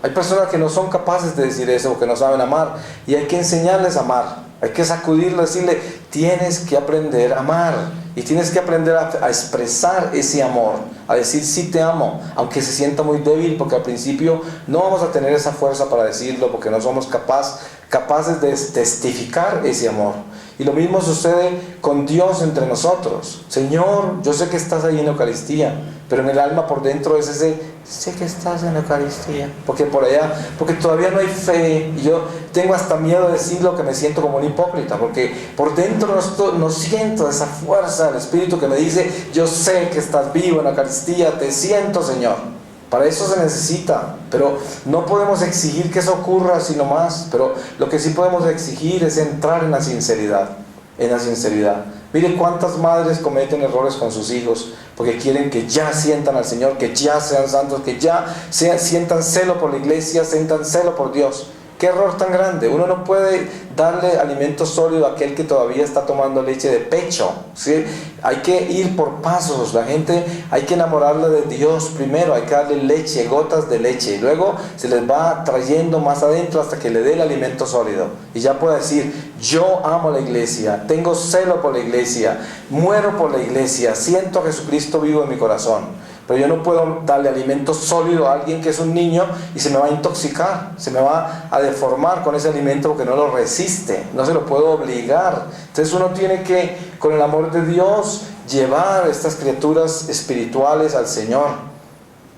Hay personas que no son capaces de decir eso, porque no saben amar, y hay que enseñarles a amar. Hay que sacudirlo, decirle: tienes que aprender a amar, y tienes que aprender a expresar ese amor, a decir sí te amo, aunque se sienta muy débil, porque al principio no vamos a tener esa fuerza para decirlo, porque no somos capaces de testificar ese amor. Y lo mismo sucede con Dios entre nosotros. Señor, yo sé que estás ahí en la Eucaristía, pero en el alma por dentro es ese, sé que estás en la Eucaristía, porque por allá, porque todavía no hay fe, y yo tengo hasta miedo de decirlo, que me siento como un hipócrita, porque por dentro no siento esa fuerza del Espíritu que me dice, yo sé que estás vivo en la Eucaristía, te siento, Señor. Para eso se necesita, pero no podemos exigir que eso ocurra así nomás, pero lo que sí podemos exigir es entrar en la sinceridad, en la sinceridad. Mire cuántas madres cometen errores con sus hijos, porque quieren que ya sientan al Señor, que ya sean santos, que ya sientan celo por la iglesia, sientan celo por Dios. ¡Qué error tan grande! Uno no puede darle alimento sólido a aquel que todavía está tomando leche de pecho, ¿sí? Hay que ir por pasos. La gente hay que enamorarla de Dios primero, hay que darle leche, gotas de leche, y luego se les va trayendo más adentro hasta que le dé el alimento sólido. Y ya puede decir, yo amo la iglesia, tengo celo por la iglesia, muero por la iglesia, siento a Jesucristo vivo en mi corazón. Pero yo no puedo darle alimento sólido a alguien que es un niño y se me va a intoxicar, se me va a deformar con ese alimento porque no lo resiste, no se lo puedo obligar. Entonces uno tiene que, con el amor de Dios, llevar estas criaturas espirituales al Señor.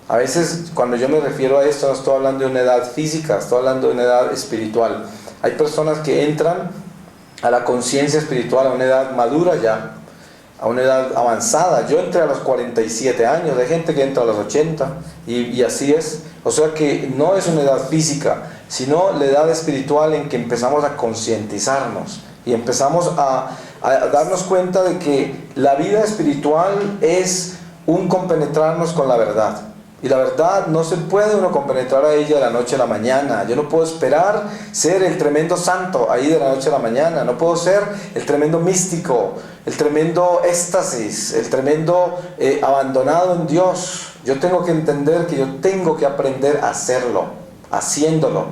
A veces cuando yo me refiero a esto no estoy hablando de una edad física, estoy hablando de una edad espiritual. Hay personas que entran a la conciencia espiritual a una edad madura ya, a una edad avanzada. Yo entré a los 47 años, hay gente que entra a los 80 y así es. O sea que no es una edad física, sino la edad espiritual en que empezamos a concientizarnos y empezamos a darnos cuenta de que la vida espiritual es un compenetrarnos con la verdad. Y la verdad no se puede uno compenetrar a ella de la noche a la mañana. Yo no puedo esperar ser el tremendo santo ahí de la noche a la mañana. No puedo ser el tremendo místico, el tremendo éxtasis, el tremendo abandonado en Dios. Yo tengo que entender que yo tengo que aprender a hacerlo, haciéndolo.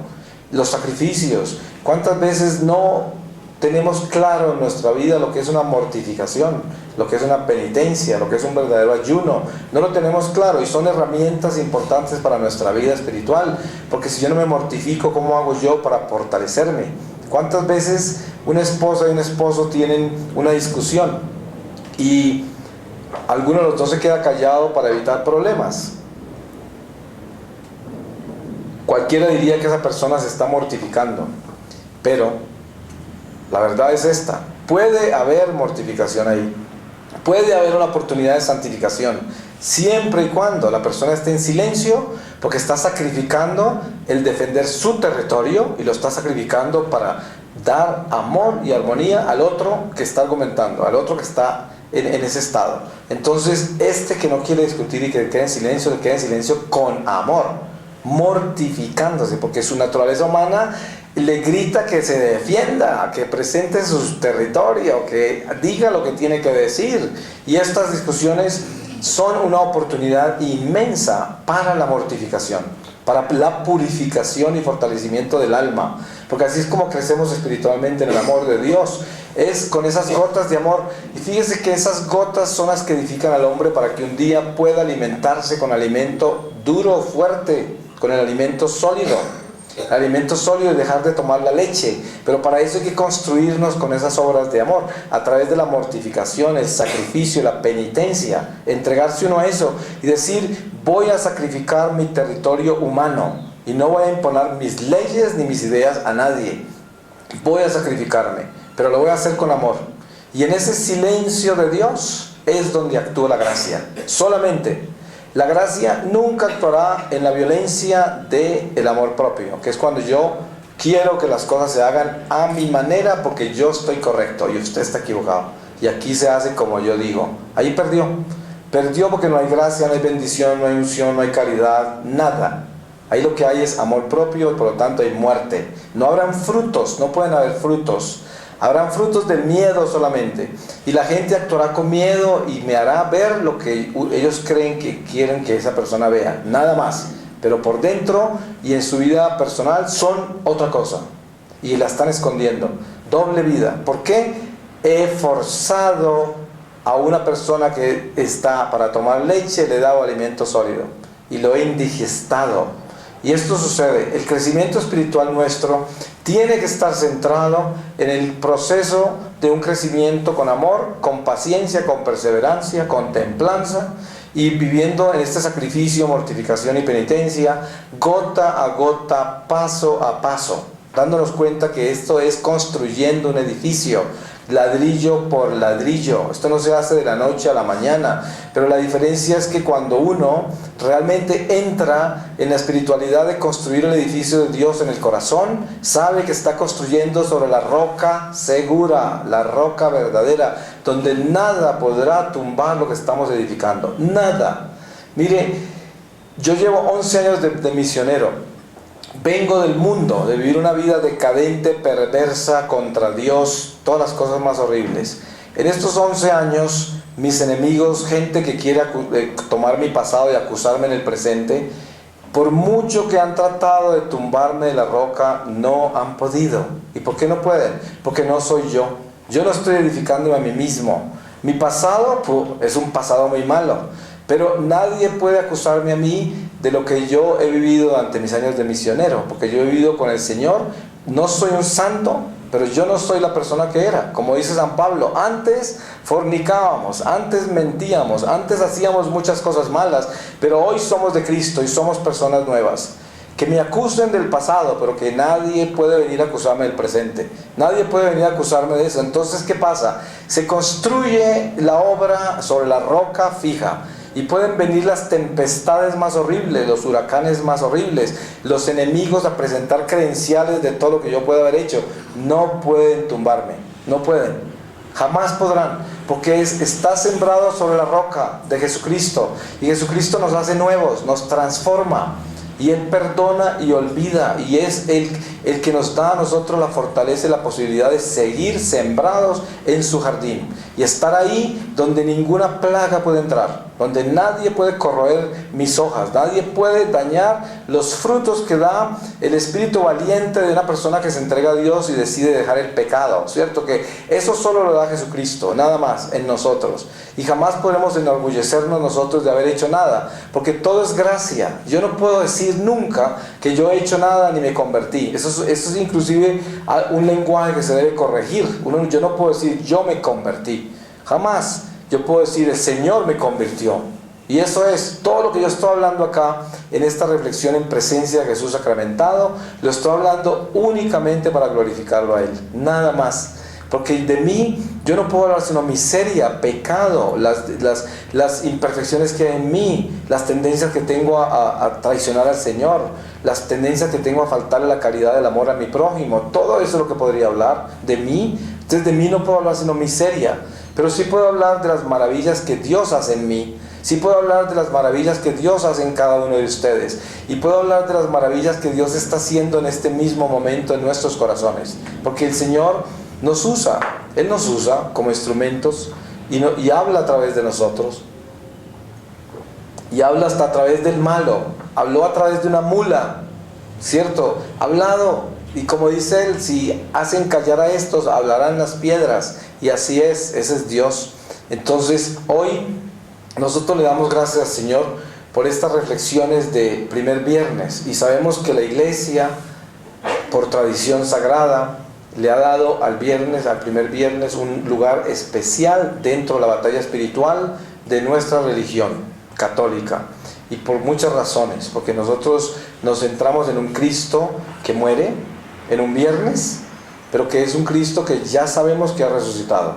Los sacrificios. ¿Cuántas veces no tenemos claro en nuestra vida lo que es una mortificación, lo que es una penitencia, lo que es un verdadero ayuno? No lo tenemos claro y son herramientas importantes para nuestra vida espiritual, porque si yo no me mortifico, ¿cómo hago yo para fortalecerme? ¿Cuántas veces una esposa y un esposo tienen una discusión y alguno de los dos se queda callado para evitar problemas? Cualquiera diría que esa persona se está mortificando, pero la verdad es esta: puede haber mortificación ahí, puede haber una oportunidad de santificación, siempre y cuando la persona esté en silencio, porque está sacrificando el defender su territorio y lo está sacrificando para dar amor y armonía al otro que está argumentando, al otro que está en ese estado. Entonces, este que no quiere discutir y que quede en silencio, le queda en silencio con amor, mortificándose, porque su naturaleza humana le grita que se defienda, que presente su territorio, que diga lo que tiene que decir. Y estas discusiones son una oportunidad inmensa para la mortificación, para la purificación y fortalecimiento del alma, porque así es como crecemos espiritualmente en el amor de Dios, es con esas gotas de amor. Y fíjese que esas gotas son las que edifican al hombre para que un día pueda alimentarse con alimento duro, fuerte, con el alimento sólido. El alimento sólido es dejar de tomar la leche, pero para eso hay que construirnos con esas obras de amor, a través de la mortificación, el sacrificio, la penitencia, entregarse uno a eso y decir, voy a sacrificar mi territorio humano y no voy a imponer mis leyes ni mis ideas a nadie, voy a sacrificarme, pero lo voy a hacer con amor. Y en ese silencio de Dios es donde actúa la gracia, solamente. La gracia nunca actuará en la violencia del amor propio, que es cuando yo quiero que las cosas se hagan a mi manera porque yo estoy correcto y usted está equivocado. Y aquí se hace como yo digo. Ahí perdió. Perdió porque no hay gracia, no hay bendición, no hay unción, no hay caridad, nada. Ahí lo que hay es amor propio y por lo tanto hay muerte. No habrán frutos, no pueden haber frutos. Habrán frutos del miedo solamente. Y la gente actuará con miedo y me hará ver lo que ellos creen que quieren que esa persona vea. Nada más. Pero por dentro y en su vida personal son otra cosa. Y la están escondiendo. Doble vida. ¿Por qué? He forzado a una persona que está para tomar leche, le he dado alimento sólido. Y lo he indigestado. Y esto sucede. El crecimiento espiritual nuestro tiene que estar centrado en el proceso de un crecimiento con amor, con paciencia, con perseverancia, con templanza, y viviendo en este sacrificio, mortificación y penitencia, gota a gota, paso a paso, dándonos cuenta que esto es construyendo un edificio, ladrillo por ladrillo. Esto no se hace de la noche a la mañana, pero la diferencia es que cuando uno realmente entra en la espiritualidad de construir el edificio de Dios en el corazón, sabe que está construyendo sobre la roca segura, la roca verdadera, donde nada podrá tumbar lo que estamos edificando, nada. Mire, yo llevo 11 años de misionero. Vengo del mundo, de vivir una vida decadente, perversa, contra Dios, todas las cosas más horribles. En estos 11 años, mis enemigos, gente que quiere tomar mi pasado y acusarme en el presente, por mucho que han tratado de tumbarme de la roca, no han podido. ¿Y por qué no pueden? Porque no soy yo. Yo no estoy edificándome a mí mismo. Mi pasado es un pasado muy malo, pero nadie puede acusarme a mí de lo que yo he vivido durante mis años de misionero, porque yo he vivido con el Señor. No soy un santo, pero yo no soy la persona que era. Como dice San Pablo, antes fornicábamos, antes mentíamos, antes hacíamos muchas cosas malas, pero hoy somos de Cristo y somos personas nuevas. Que me acusen del pasado, pero que nadie puede venir a acusarme del presente. Nadie puede venir a acusarme de eso. Entonces, ¿qué pasa? Se construye la obra sobre la roca fija. Y pueden venir las tempestades más horribles, los huracanes más horribles, los enemigos a presentar credenciales de todo lo que yo pueda haber hecho. No pueden tumbarme, no pueden, jamás podrán, porque está sembrado sobre la roca de Jesucristo. Y Jesucristo nos hace nuevos, nos transforma. Y Él perdona y olvida, y es el que nos da a nosotros la fortaleza y la posibilidad de seguir sembrados en su jardín y estar ahí donde ninguna plaga puede entrar, donde nadie puede corroer mis hojas, nadie puede dañar los frutos que da el espíritu valiente de una persona que se entrega a Dios y decide dejar el pecado, ¿cierto? Que eso solo lo da Jesucristo, nada más en nosotros, y jamás podemos enorgullecernos nosotros de haber hecho nada, porque todo es gracia. Yo no puedo decir nunca que yo he hecho nada ni me convertí. Eso es inclusive un lenguaje que se debe corregir. Yo no puedo decir yo me convertí, jamás. Yo puedo decir el Señor me convirtió. Y eso es todo lo que yo estoy hablando acá en esta reflexión en presencia de Jesús sacramentado. Lo estoy hablando únicamente para glorificarlo a Él, nada más. Porque de mí yo no puedo hablar sino miseria, pecado, las imperfecciones que hay en mí, las tendencias que tengo a traicionar al Señor, las tendencias que tengo a faltarle la caridad del amor a mi prójimo. Todo eso es lo que podría hablar de mí. Entonces de mí no puedo hablar sino miseria, pero sí puedo hablar de las maravillas que Dios hace en mí. Sí puedo hablar de las maravillas que Dios hace en cada uno de ustedes. Y puedo hablar de las maravillas que Dios está haciendo en este mismo momento en nuestros corazones. Porque el Señor nos usa, Él nos usa como instrumentos y habla a través de nosotros. Y habla hasta a través del malo. Habló a través de una mula, ¿cierto? Ha hablado. Y como dice Él, si hacen callar a estos, hablarán las piedras. Y así es, ese es Dios. Entonces, hoy nosotros le damos gracias al Señor por estas reflexiones de primer viernes. Y sabemos que la Iglesia, por tradición sagrada, le ha dado al primer viernes, un lugar especial dentro de la batalla espiritual de nuestra religión católica. Y por muchas razones, porque nosotros nos centramos en un Cristo que muere en un viernes, pero que es un Cristo que ya sabemos que ha resucitado.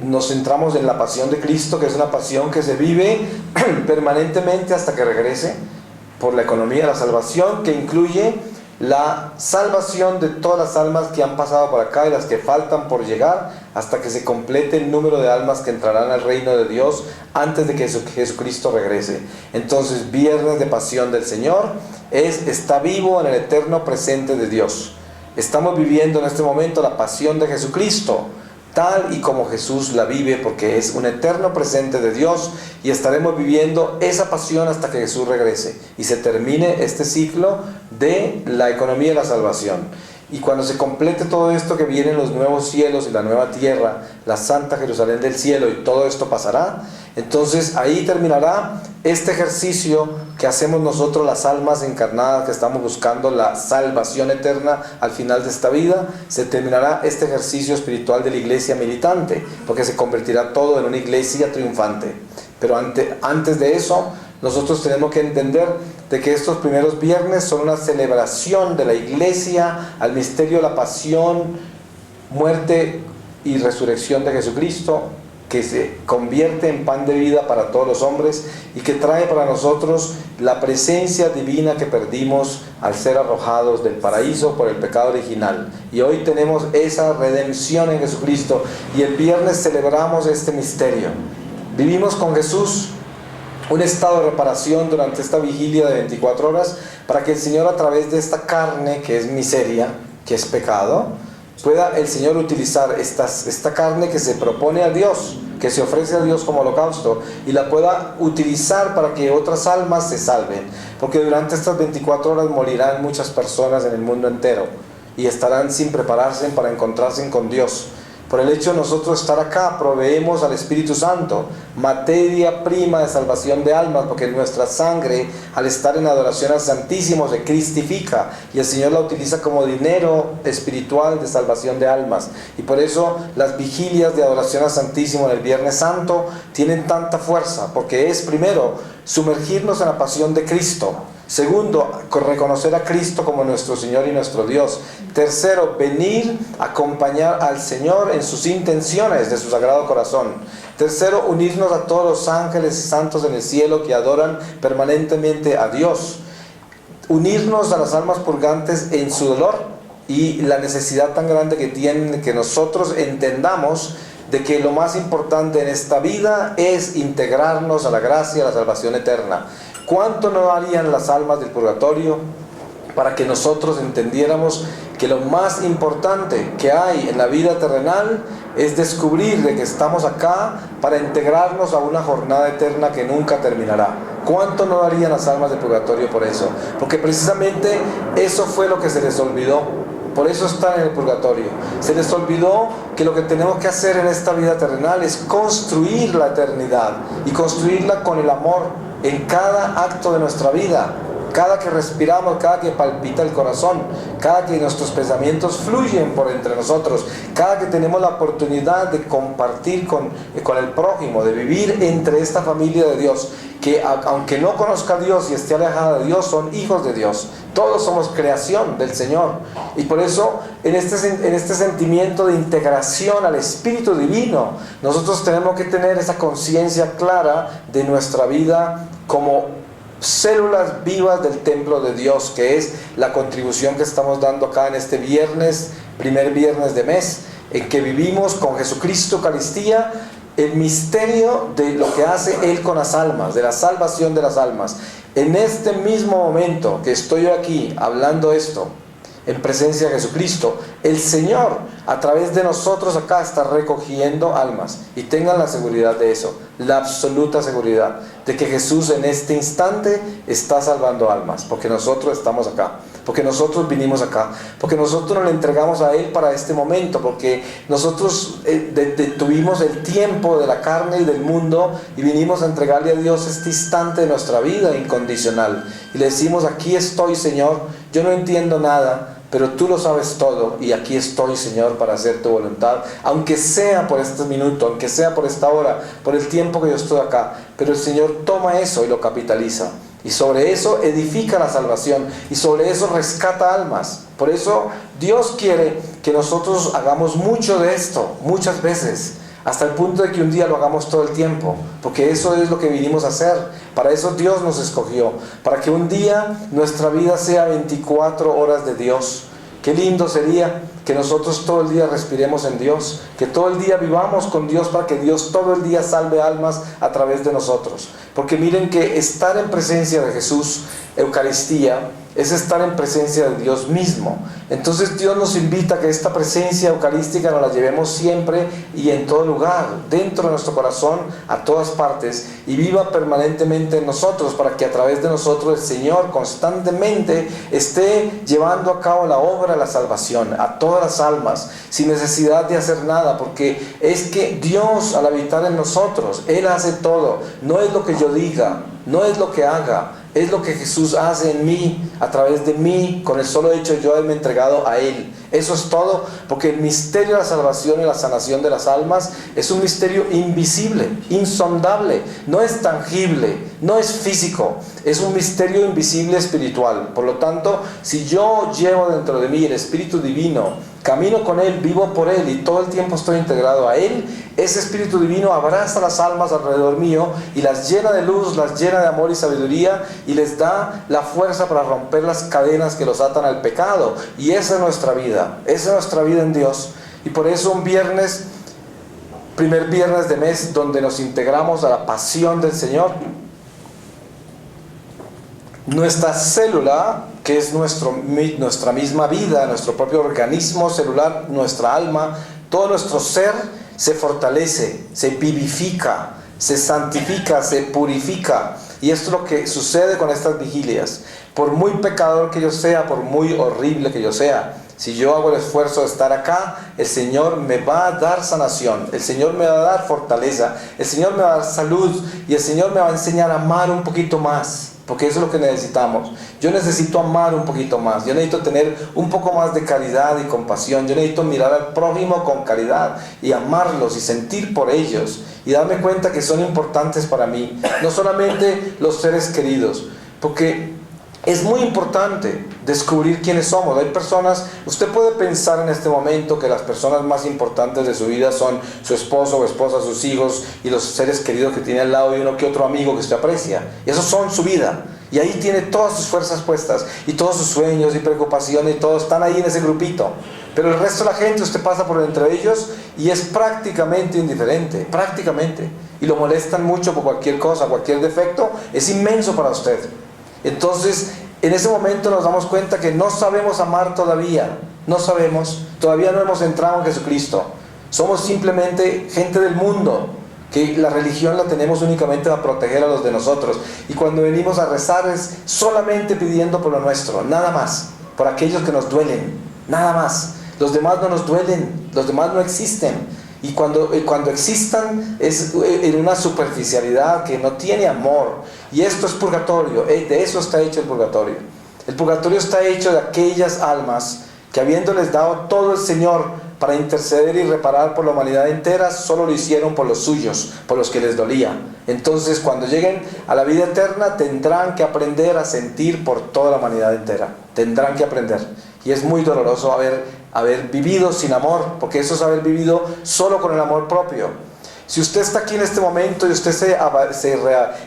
Nos centramos en la pasión de Cristo, que es una pasión que se vive permanentemente hasta que regrese, por la economía de la salvación, que incluye la salvación de todas las almas que han pasado por acá y las que faltan por llegar, hasta que se complete el número de almas que entrarán al reino de Dios antes de que Jesucristo regrese. Entonces, viernes de pasión del Señor está vivo en el eterno presente de Dios. Estamos viviendo en este momento la pasión de Jesucristo, tal y como Jesús la vive, porque es un eterno presente de Dios, y estaremos viviendo esa pasión hasta que Jesús regrese y se termine este ciclo de la economía de la salvación. Y cuando se complete todo esto, que vienen los nuevos cielos y la nueva tierra, la santa Jerusalén del cielo, y todo esto pasará, entonces ahí terminará este ejercicio que hacemos nosotros, las almas encarnadas que estamos buscando la salvación eterna al final de esta vida. Se terminará este ejercicio espiritual de la iglesia militante, porque se convertirá todo en una iglesia triunfante. Pero antes de eso, nosotros tenemos que entender de que estos primeros viernes son una celebración de la iglesia al misterio de la pasión, muerte y resurrección de Jesucristo, que se convierte en pan de vida para todos los hombres y que trae para nosotros la presencia divina que perdimos al ser arrojados del paraíso por el pecado original. Y hoy tenemos esa redención en Jesucristo, y el viernes celebramos este misterio. Vivimos con Jesús un estado de reparación durante esta vigilia de 24 horas, para que el Señor, a través de esta carne que es miseria, que es pecado, pueda el Señor utilizar esta carne que se propone a Dios, que se ofrece a Dios como holocausto, y la pueda utilizar para que otras almas se salven, porque durante estas 24 horas morirán muchas personas en el mundo entero y estarán sin prepararse para encontrarse con Dios. Por el hecho de nosotros estar acá, proveemos al Espíritu Santo, materia prima de salvación de almas, porque nuestra sangre, al estar en adoración al Santísimo, se cristifica, y el Señor la utiliza como dinero espiritual de salvación de almas. Y por eso las vigilias de adoración al Santísimo en el Viernes Santo tienen tanta fuerza, porque es, primero, sumergirnos en la pasión de Cristo. Segundo, reconocer a Cristo como nuestro Señor y nuestro Dios. Tercero, venir a acompañar al Señor en sus intenciones de su Sagrado Corazón. Tercero, unirnos a todos los ángeles y santos en el cielo que adoran permanentemente a Dios. Unirnos a las almas purgantes en su dolor y la necesidad tan grande que tienen, que nosotros entendamos de que lo más importante en esta vida es integrarnos a la gracia, a la salvación eterna. ¿Cuánto no harían las almas del purgatorio para que nosotros entendiéramos que lo más importante que hay en la vida terrenal es descubrir de que estamos acá para integrarnos a una jornada eterna que nunca terminará? ¿Cuánto no harían las almas del purgatorio por eso? Porque precisamente eso fue lo que se les olvidó. Por eso están en el purgatorio. Se les olvidó que lo que tenemos que hacer en esta vida terrenal es construir la eternidad, y construirla con el amor en cada acto de nuestra vida. Cada que respiramos, cada que palpita el corazón, cada que nuestros pensamientos fluyen por entre nosotros, cada que tenemos la oportunidad de compartir con el prójimo, de vivir entre esta familia de Dios, que aunque no conozca a Dios y esté alejada de Dios, son hijos de Dios. Todos somos creación del Señor. Y por eso, en este sentimiento de integración al Espíritu Divino, nosotros tenemos que tener esa conciencia clara de nuestra vida como células vivas del templo de Dios, que es la contribución que estamos dando acá en este viernes, primer viernes de mes, en que vivimos con Jesucristo Eucaristía el misterio de lo que hace Él con las almas, de la salvación de las almas. En este mismo momento que estoy yo aquí hablando esto, en presencia de Jesucristo, el Señor a través de nosotros acá está recogiendo almas, y tengan la seguridad de eso, la absoluta seguridad de que Jesús en este instante está salvando almas, porque nosotros estamos acá, porque nosotros vinimos acá, porque nosotros nos le entregamos a Él para este momento, porque nosotros detuvimos el tiempo de la carne y del mundo y vinimos a entregarle a Dios este instante de nuestra vida incondicional, y le decimos: aquí estoy, Señor, yo no entiendo nada, pero tú lo sabes todo, y aquí estoy, Señor, para hacer tu voluntad, aunque sea por este minuto, aunque sea por esta hora, por el tiempo que yo estoy acá. Pero el Señor toma eso y lo capitaliza, y sobre eso edifica la salvación, y sobre eso rescata almas. Por eso Dios quiere que nosotros hagamos mucho de esto, muchas veces, hasta el punto de que un día lo hagamos todo el tiempo, porque eso es lo que vinimos a hacer. Para eso Dios nos escogió, para que un día nuestra vida sea 24 horas de Dios. Qué lindo sería que nosotros todo el día respiremos en Dios, que todo el día vivamos con Dios para que Dios todo el día salve almas a través de nosotros. Porque miren que estar en presencia de Jesús, Eucaristía, es estar en presencia de Dios mismo. Entonces Dios nos invita a que esta presencia eucarística nos la llevemos siempre y en todo lugar, dentro de nuestro corazón, a todas partes, y viva permanentemente en nosotros, para que a través de nosotros el Señor constantemente esté llevando a cabo la obra de la salvación a todas las almas, sin necesidad de hacer nada, porque es que Dios, al habitar en nosotros, Él hace todo. No es lo que yo diga, no es lo que haga, es lo que Jesús hace en mí, a través de mí, con el solo hecho de yo haberme entregado a Él. Eso es todo, porque el misterio de la salvación y la sanación de las almas es un misterio invisible, insondable, no es tangible, no es físico, es un misterio invisible espiritual. Por lo tanto, si yo llevo dentro de mí el Espíritu Divino, camino con Él, vivo por Él y todo el tiempo estoy integrado a Él, ese Espíritu Divino abraza las almas alrededor mío y las llena de luz, las llena de amor y sabiduría, y les da la fuerza para romper las cadenas que los atan al pecado. Y esa es nuestra vida, esa es nuestra vida en Dios. Y por eso un viernes, primer viernes de mes, donde nos integramos a la pasión del Señor, nuestra célula, que es nuestra misma vida, nuestro propio organismo celular, nuestra alma, todo nuestro ser se fortalece, se vivifica, se santifica, se purifica. Y esto es lo que sucede con estas vigilias. Por muy pecador que yo sea, por muy horrible que yo sea, si yo hago el esfuerzo de estar acá, el Señor me va a dar sanación, el Señor me va a dar fortaleza, el Señor me va a dar salud, y el Señor me va a enseñar a amar un poquito más, porque eso es lo que necesitamos. Yo necesito amar un poquito más, yo necesito tener un poco más de caridad y compasión, yo necesito mirar al prójimo con caridad y amarlos y sentir por ellos y darme cuenta que son importantes para mí, no solamente los seres queridos, porque es muy importante descubrir quiénes somos. Hay personas, usted puede pensar en este momento que las personas más importantes de su vida son su esposo o esposa, sus hijos y los seres queridos que tiene al lado, y uno que otro amigo que usted aprecia. Y esos son su vida. Y ahí tiene todas sus fuerzas puestas, y todos sus sueños y preocupaciones, y todos están ahí en ese grupito. Pero el resto de la gente, usted pasa por entre ellos y es prácticamente indiferente, prácticamente. Y lo molestan mucho por cualquier cosa, cualquier defecto, es inmenso para usted. Entonces, en ese momento nos damos cuenta que no sabemos amar todavía, no sabemos, todavía no hemos entrado en Jesucristo. Somos simplemente gente del mundo, que la religión la tenemos únicamente para proteger a los de nosotros. Y cuando venimos a rezar es solamente pidiendo por lo nuestro, nada más, por aquellos que nos duelen, nada más. Los demás no nos duelen, los demás no existen. Y cuando existan es en una superficialidad que no tiene amor. Y esto es purgatorio, de eso está hecho el purgatorio. El purgatorio está hecho de aquellas almas que, habiéndoles dado todo el Señor para interceder y reparar por la humanidad entera, solo lo hicieron por los suyos, por los que les dolía. Entonces, cuando lleguen a la vida eterna, tendrán que aprender a sentir por toda la humanidad entera. Tendrán que aprender. Y es muy doloroso haber vivido sin amor, porque eso es haber vivido solo con el amor propio. Si usted está aquí en este momento y usted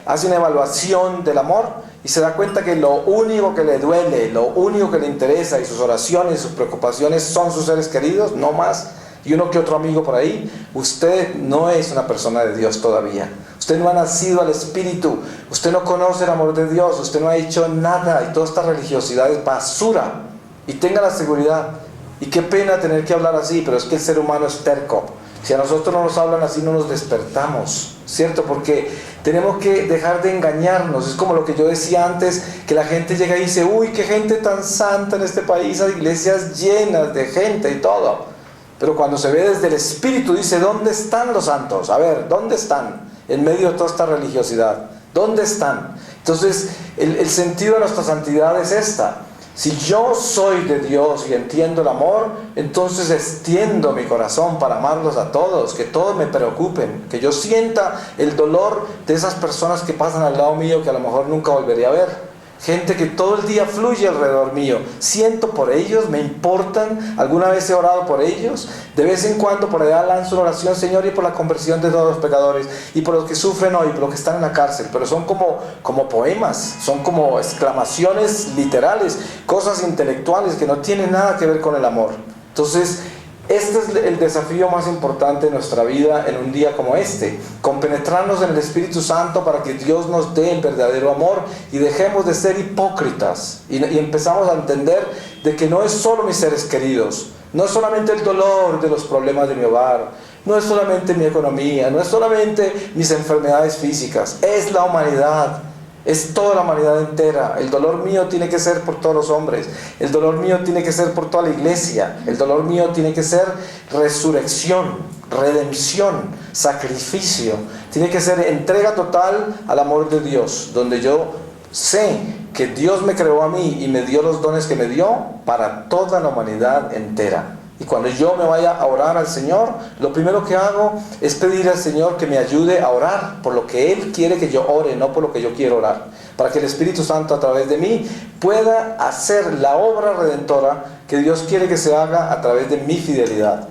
hace una evaluación del amor y se da cuenta que lo único que le duele, lo único que le interesa, y sus oraciones, sus preocupaciones son sus seres queridos, no más, y uno que otro amigo por ahí, usted no es una persona de Dios todavía. Usted no ha nacido al Espíritu, usted no conoce el amor de Dios, usted no ha hecho nada, y toda esta religiosidad es basura. Y tenga la seguridad, y qué pena tener que hablar así, pero es que el ser humano es terco. Si a nosotros no nos hablan así, no nos despertamos, ¿cierto? Porque tenemos que dejar de engañarnos. Es como lo que yo decía antes, que la gente llega y dice: uy, qué gente tan santa en este país, hay iglesias llenas de gente y todo. Pero cuando se ve desde el Espíritu, dice: ¿dónde están los santos? A ver, ¿dónde están? En medio de toda esta religiosidad, ¿dónde están? Entonces, el sentido de nuestra santidad es esta. Si yo soy de Dios y entiendo el amor, entonces extiendo mi corazón para amarlos a todos, que todos me preocupen, que yo sienta el dolor de esas personas que pasan al lado mío, que a lo mejor nunca volveré a ver. Gente que todo el día fluye alrededor mío. Siento por ellos, me importan. Alguna vez he orado por ellos. De vez en cuando por allá lanzo una oración: Señor, y por la conversión de todos los pecadores, y por los que sufren hoy, por los que están en la cárcel. Pero son como poemas, son como exclamaciones literales, cosas intelectuales que no tienen nada que ver con el amor. Entonces, este es el desafío más importante de nuestra vida en un día como este, compenetrarnos en el Espíritu Santo para que Dios nos dé el verdadero amor y dejemos de ser hipócritas y empezamos a entender de que no es solo mis seres queridos, no es solamente el dolor de los problemas de mi hogar, no es solamente mi economía, no es solamente mis enfermedades físicas, es la humanidad. Es toda la humanidad entera. El dolor mío tiene que ser por todos los hombres. El dolor mío tiene que ser por toda la iglesia. El dolor mío tiene que ser resurrección, redención, sacrificio. Tiene que ser entrega total al amor de Dios, donde yo sé que Dios me creó a mí y me dio los dones que me dio para toda la humanidad entera. Y cuando yo me vaya a orar al Señor, lo primero que hago es pedir al Señor que me ayude a orar por lo que Él quiere que yo ore, no por lo que yo quiero orar. Para que el Espíritu Santo a través de mí pueda hacer la obra redentora que Dios quiere que se haga a través de mi fidelidad.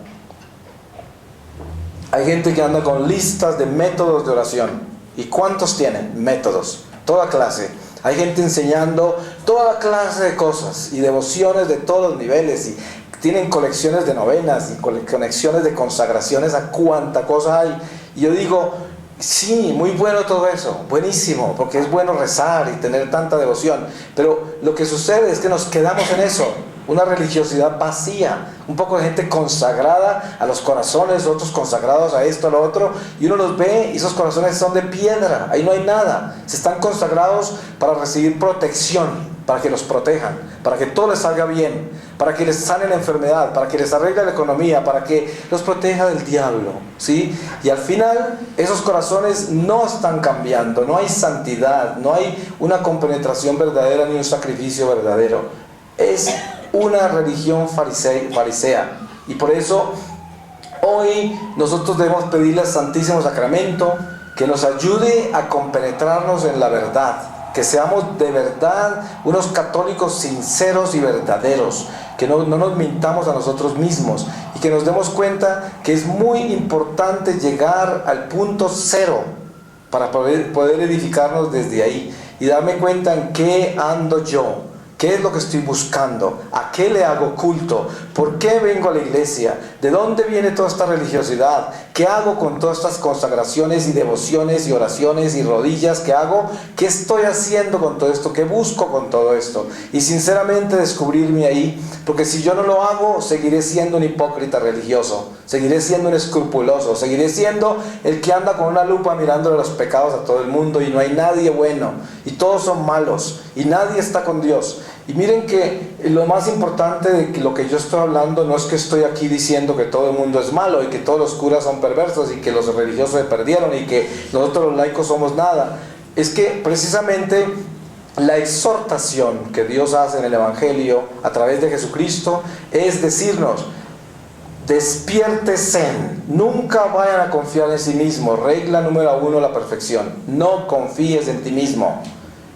Hay gente que anda con listas de métodos de oración. ¿Y cuántos tienen? Métodos. Toda clase. Hay gente enseñando toda clase de cosas y devociones de todos los niveles y tienen colecciones de novenas y conexiones de consagraciones a cuánta cosa hay. Y yo digo, sí, muy bueno todo eso, buenísimo, porque es bueno rezar y tener tanta devoción. Pero lo que sucede es que nos quedamos en eso, una religiosidad vacía, un poco de gente consagrada a los corazones, otros consagrados a esto, a lo otro, y uno los ve y esos corazones son de piedra, ahí no hay nada. Se están consagrados para recibir protección, para que los protejan, para que todo les salga bien, para que les sane la enfermedad, para que les arregle la economía, para que los proteja del diablo, ¿sí? Y al final esos corazones no están cambiando, no hay santidad, no hay una compenetración verdadera ni un sacrificio verdadero. Es una religión farisea. Y por eso hoy nosotros debemos pedirle al Santísimo Sacramento que nos ayude a compenetrarnos en la verdad, que seamos de verdad unos católicos sinceros y verdaderos, que no nos mintamos a nosotros mismos y que nos demos cuenta que es muy importante llegar al punto cero para poder edificarnos desde ahí y darme cuenta en qué ando yo. ¿Qué es lo que estoy buscando? ¿A qué le hago culto? ¿Por qué vengo a la iglesia? ¿De dónde viene toda esta religiosidad? ¿Qué hago con todas estas consagraciones y devociones y oraciones y rodillas que hago? ¿Qué estoy haciendo con todo esto? ¿Qué busco con todo esto? Y sinceramente descubrirme ahí, porque si yo no lo hago, seguiré siendo un hipócrita religioso, seguiré siendo un escrupuloso, seguiré siendo el que anda con una lupa mirándole los pecados a todo el mundo y no hay nadie bueno, y todos son malos, y nadie está con Dios. Y miren que lo más importante de que lo que yo estoy hablando no es que estoy aquí diciendo que todo el mundo es malo y que todos los curas son perversos y que los religiosos se perdieron y que nosotros los laicos somos nada. Es que precisamente la exhortación que Dios hace en el Evangelio a través de Jesucristo es decirnos: despiértese, nunca vayan a confiar en sí mismo. Regla número 1, la perfección: no confíes en ti mismo.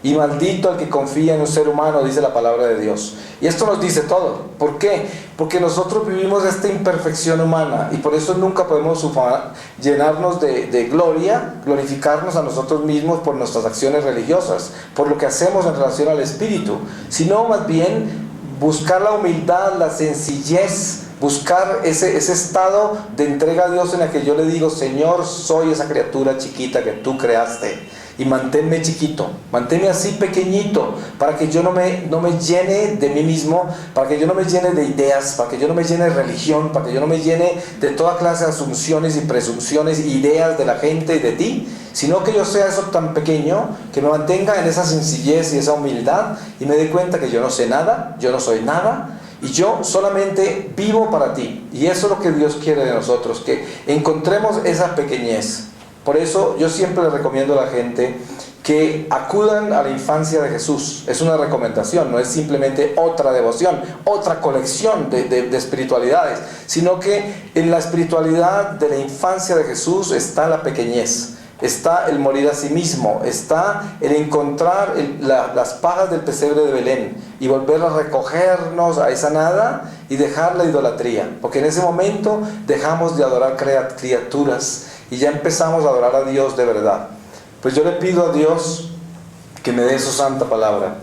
Y maldito el que confía en un ser humano, dice la palabra de Dios. Y esto nos dice todo. ¿Por qué? Porque nosotros vivimos esta imperfección humana y por eso nunca podemos llenarnos de gloria, glorificarnos a nosotros mismos por nuestras acciones religiosas, por lo que hacemos en relación al Espíritu, sino más bien buscar la humildad, la sencillez, buscar ese estado de entrega a Dios en el que yo le digo: Señor, soy esa criatura chiquita que tú creaste. Y manténme chiquito, manténme así pequeñito, para que yo no me llene de mí mismo, para que yo no me llene de ideas, para que yo no me llene de religión, para que yo no me llene de toda clase de asunciones y presunciones, ideas de la gente y de ti, sino que yo sea eso tan pequeño, que me mantenga en esa sencillez y esa humildad y me dé cuenta que yo no sé nada, yo no soy nada, y yo solamente vivo para ti. Y eso es lo que Dios quiere de nosotros, que encontremos esa pequeñez. Por eso yo siempre le recomiendo a la gente que acudan a la infancia de Jesús. Es una recomendación, no es simplemente otra devoción, otra colección de espiritualidades, sino que en la espiritualidad de la infancia de Jesús está la pequeñez, está el morir a sí mismo, está el encontrar las pajas del pesebre de Belén y volver a recogernos a esa nada y dejar la idolatría, porque en ese momento dejamos de adorar criaturas y ya empezamos a adorar a Dios de verdad. Pues yo le pido a Dios que me dé su santa palabra.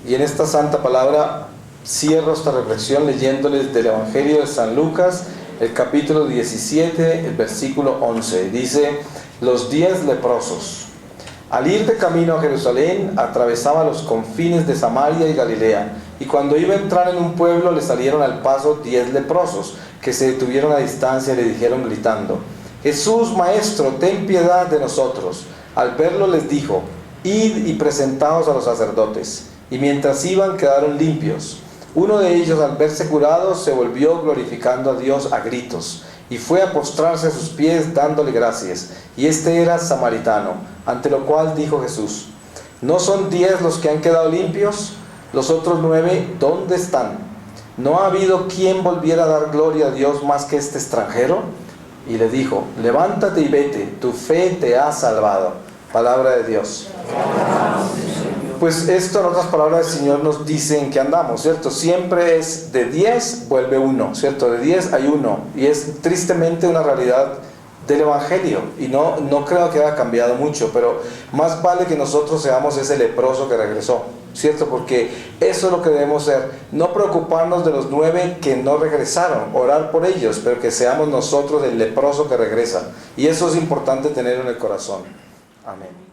Y en esta santa palabra cierro esta reflexión leyéndoles del Evangelio de San Lucas, el capítulo 17, el versículo 11. Dice: los 10 leprosos. Al ir de camino a Jerusalén, atravesaba los confines de Samaria y Galilea, y cuando iba a entrar en un pueblo, le salieron al paso 10 leprosos, que se detuvieron a distancia y le dijeron gritando: Jesús, Maestro, ten piedad de nosotros. Al verlo les dijo: id y presentaos a los sacerdotes. Y mientras iban, quedaron limpios. Uno de ellos, al verse curado, se volvió glorificando a Dios a gritos, y fue a postrarse a sus pies dándole gracias. Y este era samaritano, ante lo cual dijo Jesús: ¿no son 10 los que han quedado limpios? Los otros 9, ¿dónde están? ¿No ha habido quien volviera a dar gloria a Dios más que este extranjero? Y le dijo: levántate y vete, tu fe te ha salvado. Palabra de Dios. Pues esto, en otras palabras, el Señor nos dice en qué andamos, ¿cierto? Siempre es de 10 vuelve 1, ¿cierto? De 10 hay 1. Y es tristemente una realidad del Evangelio. Y no creo que haya cambiado mucho, pero más vale que nosotros seamos ese leproso que regresó, ¿cierto? Porque eso es lo que debemos ser. No preocuparnos de los 9 que no regresaron, orar por ellos, pero que seamos nosotros el leproso que regresa. Y eso es importante tener en el corazón. Amén.